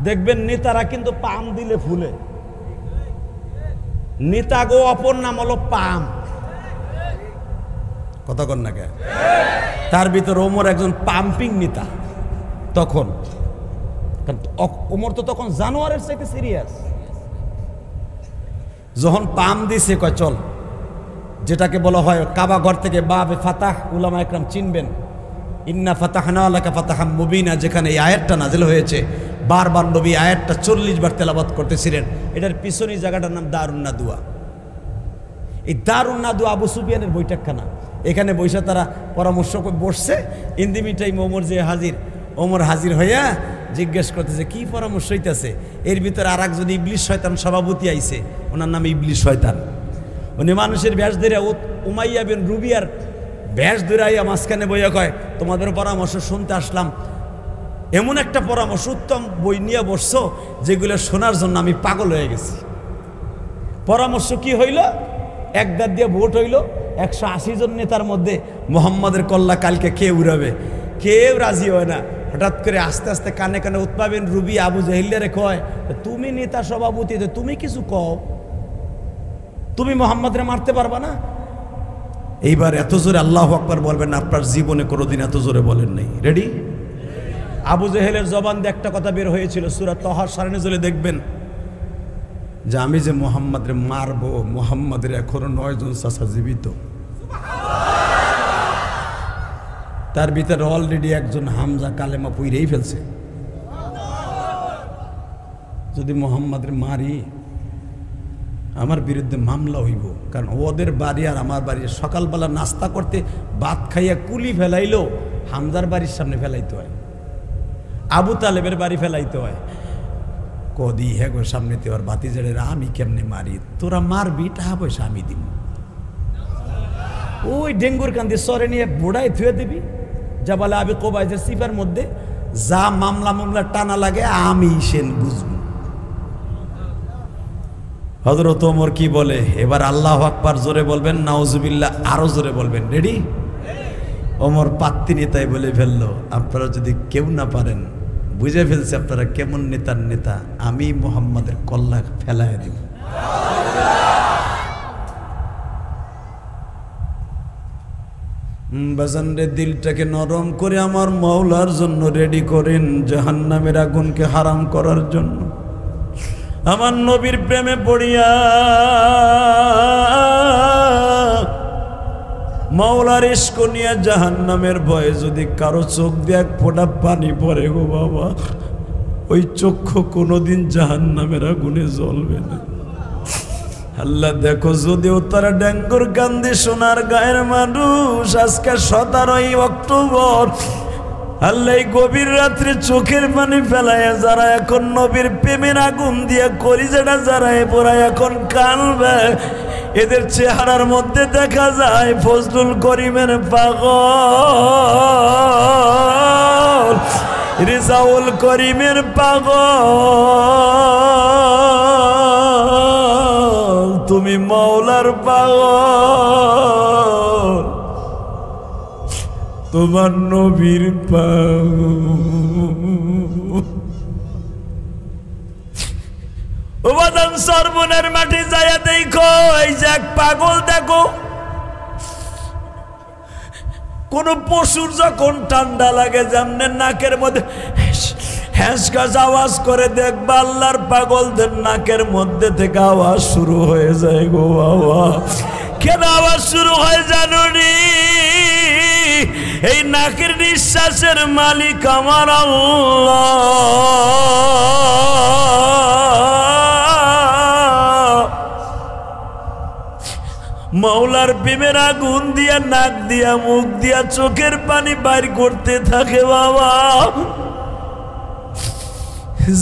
দেখবেন নেতারা কিন্তু পাম দিলে ফুলে। নেতা গো অপর নাম হলো পাম, কথা কন না কে? তার ভিতর ওমর একজন পাম্পিং নেতা। তখন ওমর তো তখন জানোয়ারের চাইতে সিরিয়াস। যখন পাম দিছে, কয় চল, যেটাকে বলা হয় কাবা ঘর থেকে বাবে ফাতাহ, উলামা একরাম চিনবেন, ইন্না ফাতাহনা লাকা ফাতাহাম মুবিনা, যেখানে এই আয়াতটা নাযিল হয়েছে। বারবার নবী আয়াতটা 40 বার তেলাওয়াত করতেছিলেন। এটার পিছনের জায়গাটার নাম দারুন নাদুয়া। এই দারুন নাদুয়া আবু সুফিয়ানের বৈঠকখানা। এখানে বৈশা তারা পরামর্শ করে বসছে। ইন্দিমি টাইম ওমর যে হাজির, ওমর হাজির হইয়া জিজ্ঞেস করতেছে কি পরামর্শ হইতেছে। এর ভিতরে আর একজন ইবলিশ শয়তান সভাপতি আইছে, ওনার নাম ইবলিশ শয়তান। উনি মানুষের ব্যাস ধরে উমাইয়া বিন রুবিয়ার ব্যাস ধরে আইয়া মাঝখানে বইয়া কয়, তোমাদের পরামর্শ শুনতে আসলাম। এমন একটা পরামর্শ, উত্তম বই নিয়ে বসছো যেগুলো শোনার জন্য আমি পাগল হয়ে গেছি। পরামর্শ কি হইল? একদার দিয়ে ভোট হইল, 180 জন নেতার মধ্যে মোহাম্মদের কল্লা কালকে কে উড়াবে, কেউ রাজি হয় না। হঠাৎ করে আস্তে আস্তে কানে কানে উতবা বিন রুবি আবু জাহিল্লারে কয়, তুমি নেতা সভাপতি, তুমি কিছু কও, তুমি মোহাম্মদরে মারতে পারবা না? এইবার এত জোরে আল্লাহু আকবার বলবেন, আপনার জীবনে কোনোদিন এত জোরে বলেন নাই। রেডি? আবু জেহেলের জবান দিয়ে একটা কথা বের হয়েছিল, সূরা তাহার 9 দেখবেন যে আমি যে মোহাম্মদরে মারবো, মোহাম্মদের এখনো 9 জন চাচা জীবিত। তার ভিতরে অলরেডি একজন হামজা কালেমা পইরেই ফেলছে। যদি মোহাম্মদের মারি, আমার বিরুদ্ধে মামলা হইব। কারণ ওদের বাড়ি আর আমার বাড়ি, সকালবেলা নাস্তা করতে ভাত খাইয়া কুলি ফেলাইলো হামজার বাড়ির সামনে ফেলাইতে হয়, আবু তালেবের বাড়ি ফেলাইতে হয়। কদি হ্যাঁ গো সামনে তোর ভাতিজারেরা আমি কেমনে মারি, তোরা মারবি, টাকা পয়সা আমি দিব। ওই ডেঙ্গুর কান্দি সরে নিয়ে বোড়ায় থুয়ে দিবি, যা বলে আবি কোবাইজের সিফার মধ্যে যা মামলা টানা লাগে আমি সেন বুঝবো। হযরত ওমর কি বলে? এবার আল্লাহু আকবার জোরে বলবেন, নাউজুবিল্লাহ আরো জোরে বলবেন। রেডি? ওমর পাত্তি নেতাই বলে ফেললো, আপনারা যদি কেউ না পারেন, বুঝে ফেলছে আপনারা কেমন নেতার নেতা, আমি মুহাম্মাদের কল্লা ফেলায় দিব। বাজান রে, দিলটাকে নরম করে আমার মাওলার জন্য রেডি করেন, জাহান্নামের আগুনকে হারাম করার জন্য। আমার নবীর প্রেমে পড়িয়া মাওলার ইশক নিয়ে জাহান্নামের ভয়ে যদি কারো চোখ দিয়ে এক ফোঁটা পানি পড়ে গো বাবা, ওই চক্ষু কোনোদিন জাহান্নামের আগুনে জ্বলবে না। আল্লাহ দেখো যদিও তারা ড্যাঙ্গুর কান্দি সোনার গায়ের মানুষ, আজকে 17ই অক্টোবর, আল্লাহ এই গভীর রাত্রে চোখের পানি ফেলায় যারা এখন নবীর প্রেমের আগুন দিয়ে কলিজাটা যারায় পোড়ায় এখন কানবে, এদের চেহারার মধ্যে দেখা যায় ফজলুল করিমের পাগল, রিজাউল করিমের পাগল, তুমি মাওলার পাগল, তোমার নবীর পাগল। উপাদান সর্বনের মাটি যায় দেখো, এই যে এক পাগল দেখো, কোন পশুর যখন ঠান্ডা লাগে যেমন নাকের মধ্যে হ্যাঁসকাস আওয়াজ করে, দেখবা আল্লাহর পাগলদের নাকের মধ্যে থেকে আওয়াজ শুরু হয়ে যায় গো বাবা। কেন আওয়াজ শুরু হয় জানুনি? এই নাকের নিঃশ্বাসের মালিক আমার আল্লাহ। মাওলার প্রেমের আগুন দিয়া নাক দিয়া মুখ দিয়া চোখের পানি বাইর করতে থাকে বাবা।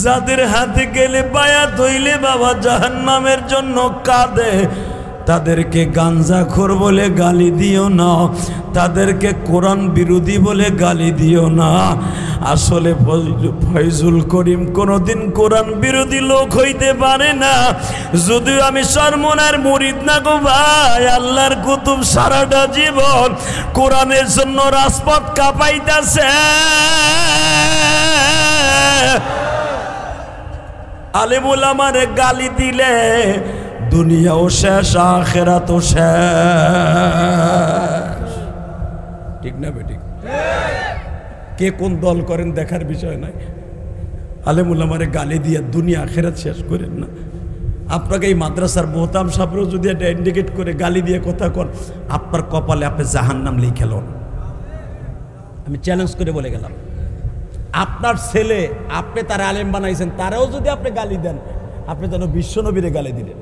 যাদের হাতে গেলে বায়াত হইলে বাবা জাহান্নামের জন্য কাঁদে, তাদেরকে গাঞ্জাখোর বলে গালি দিও না, তাদেরকে কোরআন বিরোধী বলে গালি দিও না। আসলে ফয়জুল করিম কোনোদিন কোরআন বিরোধী লোক হইতে পারে না। যদিও আমি সরমনার মুরিদ না গো ভাই, আল্লাহর কুতুব সারাটা জীবন কোরআনের জন্য রাজপথ কাঁপাইতেছে। আলেম ওলামারে গালি দিলে দুনিয়াও শেষ, আখিরাতও শেষ। ঠিক না বেঠিক? কে কোন দল করেন দেখার বিষয় নয়। আলেম ওলামারে গালি দিয়ে দুনিয়া আখিরাত শেষ করেন না। আপনাকে এই মাদ্রাসার মোহতাম সাহেবরাও যদি এটা ইন্ডিকেট করে গালি দিয়ে কথা কন, আপনার কপালে আপনি জাহান্নাম লিখে লন। আমি চ্যালেঞ্জ করে বলে গেলাম, আপনার ছেলে আপনি তার আলেম বানাইছেন, তারাও যদি আপনি গালি দেন, আপনি যেন বিশ্ব নবীরে গালি দিলেন।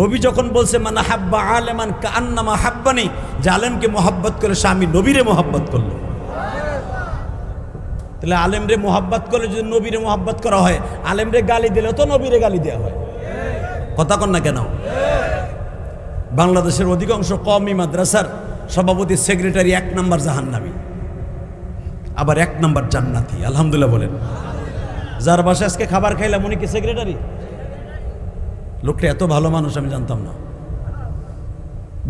নবী যখন বলছে মানা হাব্বা আলেমান কান্নামা হাব্বানি, যে আলেমকে মোহাব্বত করে সে আমি নবীরে মোহাব্বত করলো। তাহলে আলেমরে মোহাব্বত করলে যদি নবীরে মোহাব্বত করা হয়, আলেমরে গালি দিলে তো নবীরে গালি দেওয়া হয়। কথা কন না কেন? বাংলাদেশের অধিকাংশ কওমি মাদ্রাসার সভাপতি সেক্রেটারি 1 নম্বর জাহান্নামী, আবার 1 নম্বর জান্নাতি। আলহামদুলিল্লাহ বলেন। যার বাসায় আজকে খাবার খাইলাম উনি কি সেক্রেটারি? লোকটা এত ভালো মানুষ আমি জানতাম না।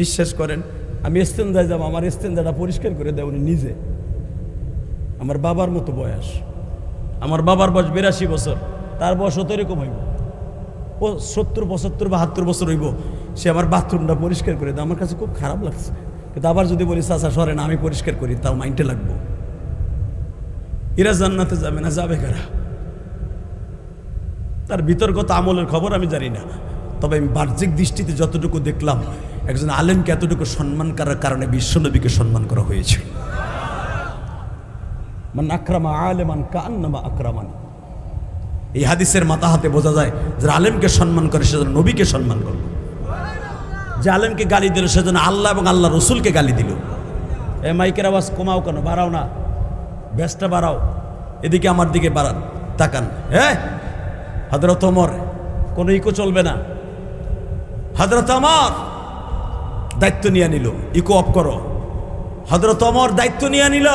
বিশ্বাস করেন, আমি ইস্তেঞ্জায় যাব, আমার ইস্তেঞ্জাটা পরিষ্কার করে দেয় উনি নিজে। আমার বাবার মতো বয়স, আমার বাবার বয়স 82 বছর, তার বয়স তো এরকম হইব 70, 75, 72 বছর হইব। সে আমার বাথরুমটা পরিষ্কার করে দেয়। আমার কাছে খুব খারাপ লাগছে, কিন্তু আবার যদি বলি চাচা সরেন আমি পরিষ্কার করি, তাও মাইন্ডে লাগবো। এরা জান্নাতে যাবে না, যাবে কারা? তার বিতর্কত আমলের খবর আমি জানি না, তবে আমি বাহ্যিক দৃষ্টিতে যতটুকু দেখলাম, একজন আলেমকে এতটুকু সম্মান করার কারণে বিশ্বনবীকে সম্মান করা হয়েছে। মান আকরামা আলেমান কান্নামা আকরামান। এই হাদিসের মাথা হাতে বোঝা যায় যে আলেমকে সম্মান করে সেজন্য নবীকে সম্মান করল, যে আলেমকে গালি দিল সেজন্য আল্লাহ এবং আল্লাহ রসুলকে গালি দিল। এ মাইকের আওয়াজ কমাও কেন? বাড়াও না, ব্যাসটা বাড়াও, এদিকে আমার দিকে বাড়ান, তাকান। হ্যাঁ, হযরত ওমর, কোনো ইকো চলবে না। হযরত ওমর দায়িত্ব নিয়ে নিল, ইকো অফ করো। হযরত ওমর দায়িত্ব নিয়ে নিল,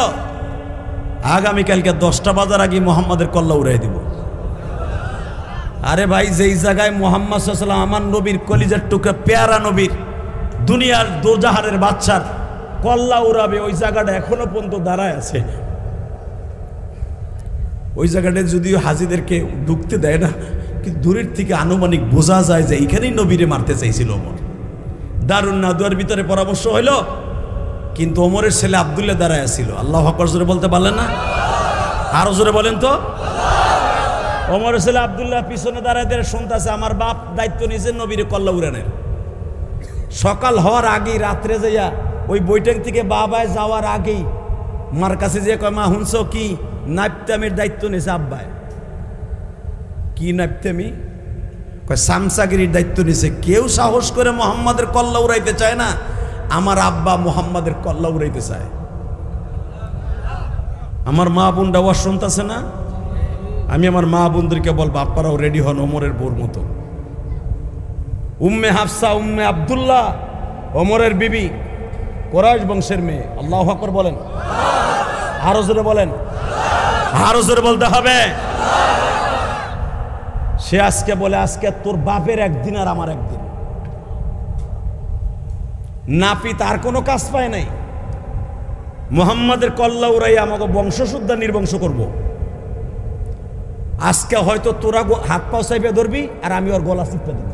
আগামীকালকে 10টা বাজার আগে মোহাম্মদের কল্লা উড়াই দিব। আরে ভাই, যেই জায়গায় মোহাম্মদ সাল্লাল্লাহু আলাইহি ওয়াসাল্লাম আমার নবীর কলিজার টুকরা পেয়ারা নবীর দুনিয়ার দোজাহানের বাচ্চার কল্লা উড়াবে, ওই জায়গাটা এখনো পর্যন্ত দাঁড়ায় আছে। ওই জায়গাটায় যদিও হাজিদেরকে ঢুকতে দেয় না, কিন্তু দূরের থেকে আনুমানিক বোঝা যায় যে এইখানেই নবীরে মারতে চাইছিল ওমর। দারুন নাদুয়ার ভিতরে পরামর্শ হইল, কিন্তু ওমরের ছেলে আব্দুল্লাহ দাঁড়ায় ছিল। আল্লাহু আকবার জোরে বলতে পারলেন না? আরো জোরে বলেন তো। ওমরের ছেলে আব্দুল্লাহ পিছনে দাঁড়ায় শুনতেছে আমার বাপ দায়িত্ব নিয়েছে নবীরে কল্লা উড়ানের। সকাল হওয়ার আগেই রাত্রে যাইয়া ওই বৈঠক থেকে বাবায় যাওয়ার আগেই মার কাছে যে কয়, মা হুনছ কি? নাইপ্তামির দায়িত্ব নিয়েছে আব্বায়। কি নাইপ্তামি? সামসাগিরির দায়িত্ব নিছে। কেউ সাহস করে মোহাম্মদের কল্লা উড়াইতে চায় না, আমার আব্বা মোহাম্মদের কল্লা উড়াইতে চায়। আমার মা বোনটা ওয়াজ শুনতেছে না? আমি আমার মা বোনদেরকে বলবো আপনারাও রেডি হন ওমরের বোর মতো। উম্মে হাফসা উম্মে আব্দুল্লাহ ওমরের বিবি, কুরাইশ বংশের মেয়ে। আল্লাহু আকবার বলেন, আরো জোরে বলেন, আরো জোরে বলতে হবে। সে আজকে বলে আজকে তোর বাপের একদিন আর আমার একদিন। নাপিত আর কোনো কাজ পায় নাই, মুহাম্মাদের কল্লা উড়াই আমাকে বংশশুদ্ধা নির্বংশ করব। আজকে হয়তো তোরা হাত পাও চাইপে ধরবি আর আমি ওর গলা চিপতে দিব,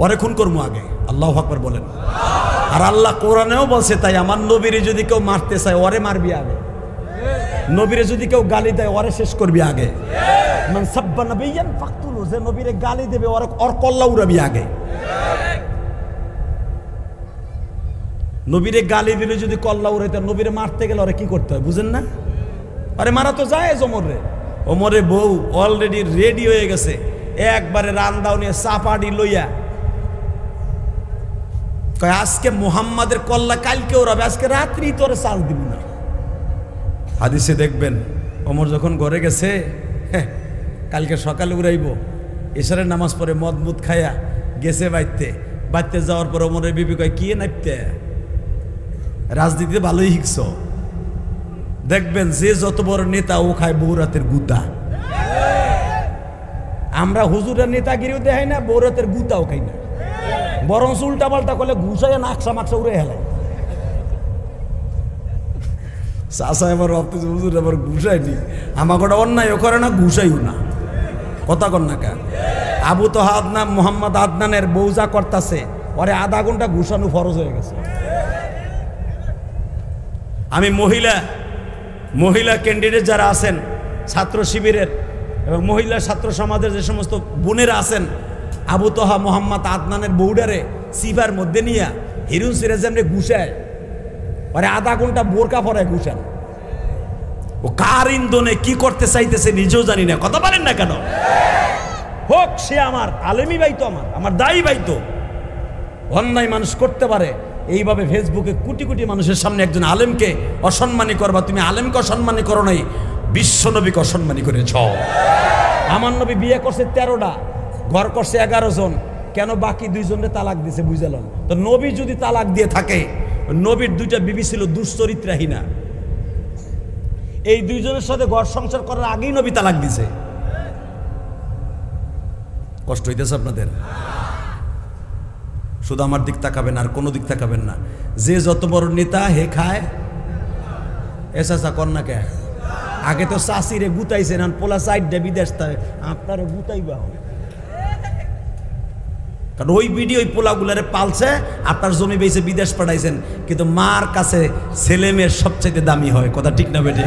ওরে খুন করবো আগে। আল্লাহু আকবার বলেন। আর আল্লাহ কোরআনেও বলছে তাই, আমার নবীরে যদি কেউ মারতে চায় ওরে মারবি আগে, নবীরে যদি কেউ গালি দেয় ওরে শেষ করবি আগে। মান সাব্বা নবিয়ান ফাকতুলু, যে নবীরে গালি দেবে ওর কল্লা উড়াবি আগে। নবীরে গালি দিলে যদি কল্লা উড়াইতে, নবীরে মারতে গেলে ওরে কি করতে হয় বুঝেন না? আরে মারা তো যায় ওমরে। ওমরে বউ অলরেডি রেডি হয়ে গেছে, একবারে রান্দাও নিয়ে চাপাডি লইয়া কয় আজকে মুহাম্মাদের কল্লা কালকে উড়াবে, আজকে রাত্রি তোরে চাল দিব না। হাদিসে দেখবেন ওমর যখন ঘরে গেছে, কালকে সকালে উড়াইব, এশারের নামাজ পড়ে মদ মুদ খায়া গেছে বাইতে যাওয়ার পর ওমরের বিবি কয় কি নাইতে রাজনীতিতে ভালোই শিখছ। দেখবেন যে যত বড় নেতা ও খায় বৌরাতের গুতা। আমরা হুজুরের নেতাগিরিও দেখাই না, বৌরাতের গুতাও খাই না, বরং উল্টা পাল্টা করলে ঘুষাইয়া নাকশা মাকশা উড়ে হেলায়। চাষা এবার ভাবতেছে হুজুর আবার ঘুষায়নি, আমাকে অন্যায়ও করে না ঘুষাইও না, কথা কর না কা। আবু তো আদনান মোহাম্মদ আদনানের বউজা করতেছে, ওরে আধা ঘন্টা ঘুষানো ফরজ হয়ে গেছে। আমি মহিলা ক্যান্ডিডেট যারা আছেন ছাত্র শিবিরের এবং মহিলা ছাত্র সমাজের যে সমস্ত বোনেরা আছেন, আবু তোহা মোহাম্মদ আদনানের বউডারে সিফার মধ্যে নিয়ে হিরুন সিরাজে ঘুষায়, আরে আধা ঘন্টা বোরকা পরে ঘুষান। ও কার ইন্ধনে কি করতে চাইতেছে নিজেও জানি না, কথা বলেন না কেন? হোক সে আমার আলেমি বাইতো, আমার দায়ী বাইতো। অন্যায় মানুষ করতে পারে, এইভাবে ফেসবুকে কোটি কোটি মানুষের সামনে একজন আলেমকে অসম্মানী করবা। তুমি আলেমকে অসম্মানী করো নাই, বিশ্ব নবীকে অসম্মানী করেছ। আমার নবী বিয়ে করছে 13টা, ঘর করছে 11 জন, কেন বাকি 2 জনের তালাক দিছে বুঝালাম? তো নবী যদি তালাক দিয়ে থাকে, নবীর 2টা বিবি ছিল দুশ্চরিত্রাহীনা, এই 2 জনের সাথে ঘর সংসার করার আগেই নবী তালাক দিছে। কষ্ট হইতেছে আপনাদের? শুধু আমার দিক তাকাবেন আর কোনো দিক তাকাবেন না। যে যত বড় নেতা হে খায় এসা কন্যা কে আগে তো চাষিরে গুতাইছেন, পোলা সাইডে বিদেশ আপনারা গুতাইবা, কারণ ওই ভিডিও ওই পোলাগুলারে পালছে, আপনার জমি বেঁচে বিদেশ পাঠাইছেন। কিন্তু মার কাছে ছেলে মেয়ের সবচাইতে দামি হয়, কথা ঠিক না বেটে?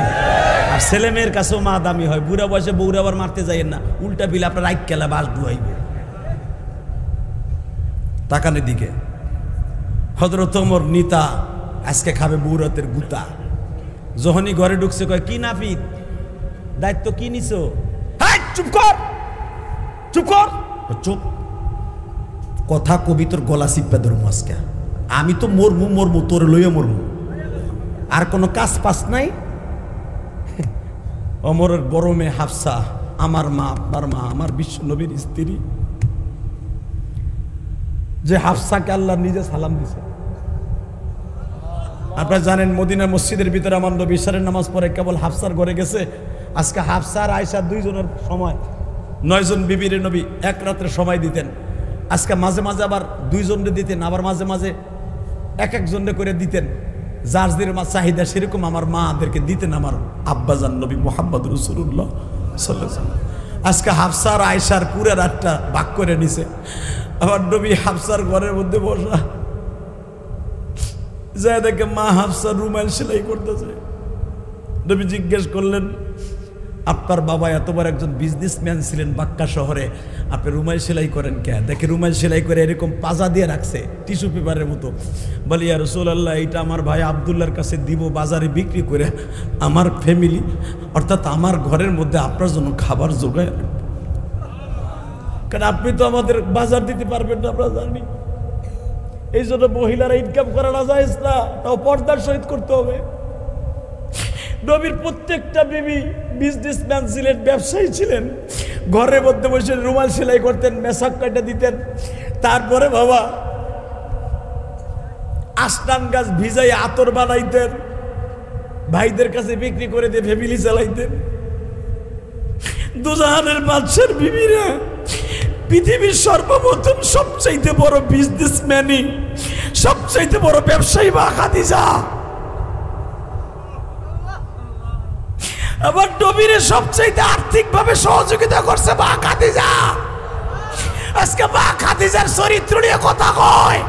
আর ছেলে মেয়ের কাছেও মা দামি হয়। বুড়া বয়সে বউরা আবার মারতে যাইয়েন না, উল্টা বিলে আপনার রাইট কেলা বাস ডুয়াইবে। তাকানের দিকে হযরত ওমর নিতা আজকে খাবে বৌরাতের গুতা। যখনই ঘরে ঢুকছে কয় কি নাপিত দায়িত্ব কি নিছো? চুপ কর, চুপ কর, চুপ। কথা কবি তোর গলা চিপা ধরবো আজকে। আমি তো মরমু তোর লইয়া মরমু, আর কোনো কাজ পাস নাই। ওমরের বড় মেয়ে হাফসা, আমার মা, আপনার মা, আমার বিশ্ব নবীর স্ত্রী, যে হাফসাকে আল্লাহ নিজে সালাম দিছে। আপনারা জানেন মদিনা মসজিদের ভিতরে আমার নবী ইশারের নামাজ পড়ে কেবল হাফসার ঘরে গেছে। আজকে হাফসার আয়েশা 2 জনের সময় 9 জন বিবির নবী এক রাত্রে সময় দিতেন। আজকে মাঝে মাঝে আবার 2 জনরে দিতেন, আবার মাঝে মাঝে এক জনরে করে দিতেন। যার যে চাহিদা সেরকম আমার মাদেরকে দিতেন আমার আব্বাজান নবী মুহাম্মদ রাসূলুল্লাহ সাল্লাল্লাহু আলাইহি ওয়াসাল্লাম। আজকে হাফসার আয়েশার পুরো রাতটা ভাগ করে নিছে। আমার নবী হাফসার ঘরের মধ্যে বসা, যায় দেখে মা হাফসার রুমাল সেলাই করতেছে। নবী জিজ্ঞেস করলেন, আপনার বাবা এতবার একজন বিজনেসম্যান ছিলেন বাক্কা শহরে, আপনি রুমাল সেলাই করেন কে? দেখে রুমাল সেলাই করে এরকম পাজা দিয়ে রাখছে টিস্যু পেপারের মতো। বলি ইয়া রাসূলুল্লাহ, এটা আমার ভাই আব্দুল্লাহর কাছে দিব বাজারে বিক্রি করে আমার ফ্যামিলি অর্থাৎ আমার ঘরের মধ্যে আপনার জন্য খাবার জোগায়। কারণ আপনি তো আমাদের বাজার দিতে পারবেন না, আমরা জানি। এই জন্য মহিলারা ইনকাম করা না যায় না, তাও পর্দার সহিত করতে হবে। নবীর প্রত্যেকটা বিবি বিজনেসম্যান ছিলেন, ব্যবসায়ী ছিলেন। ঘরের মধ্যে বসে রুমাল সেলাই করতেন, মেসাক কাটা দিতেন। তারপরে বাবা আস্তান গাছ ভিজাই আতর বানাইতেন, ভাইদের কাছে বিক্রি করে দিয়ে ফ্যামিলি চালাইতেন। দুজাহানের বাদশার বিবিরা পৃথিবীর সর্বপ্রথম সবচাইতে বড় বিজনেসম্যানই, সবচাইতে বড় ব্যবসায়ী মা খাদিজা। আবার নবীরে সবচাইতে আর্থিকভাবে সহযোগিতা করছে মা খাদিজা। আজকে মা খাদিজার চরিত্র নিয়ে কথা কয়।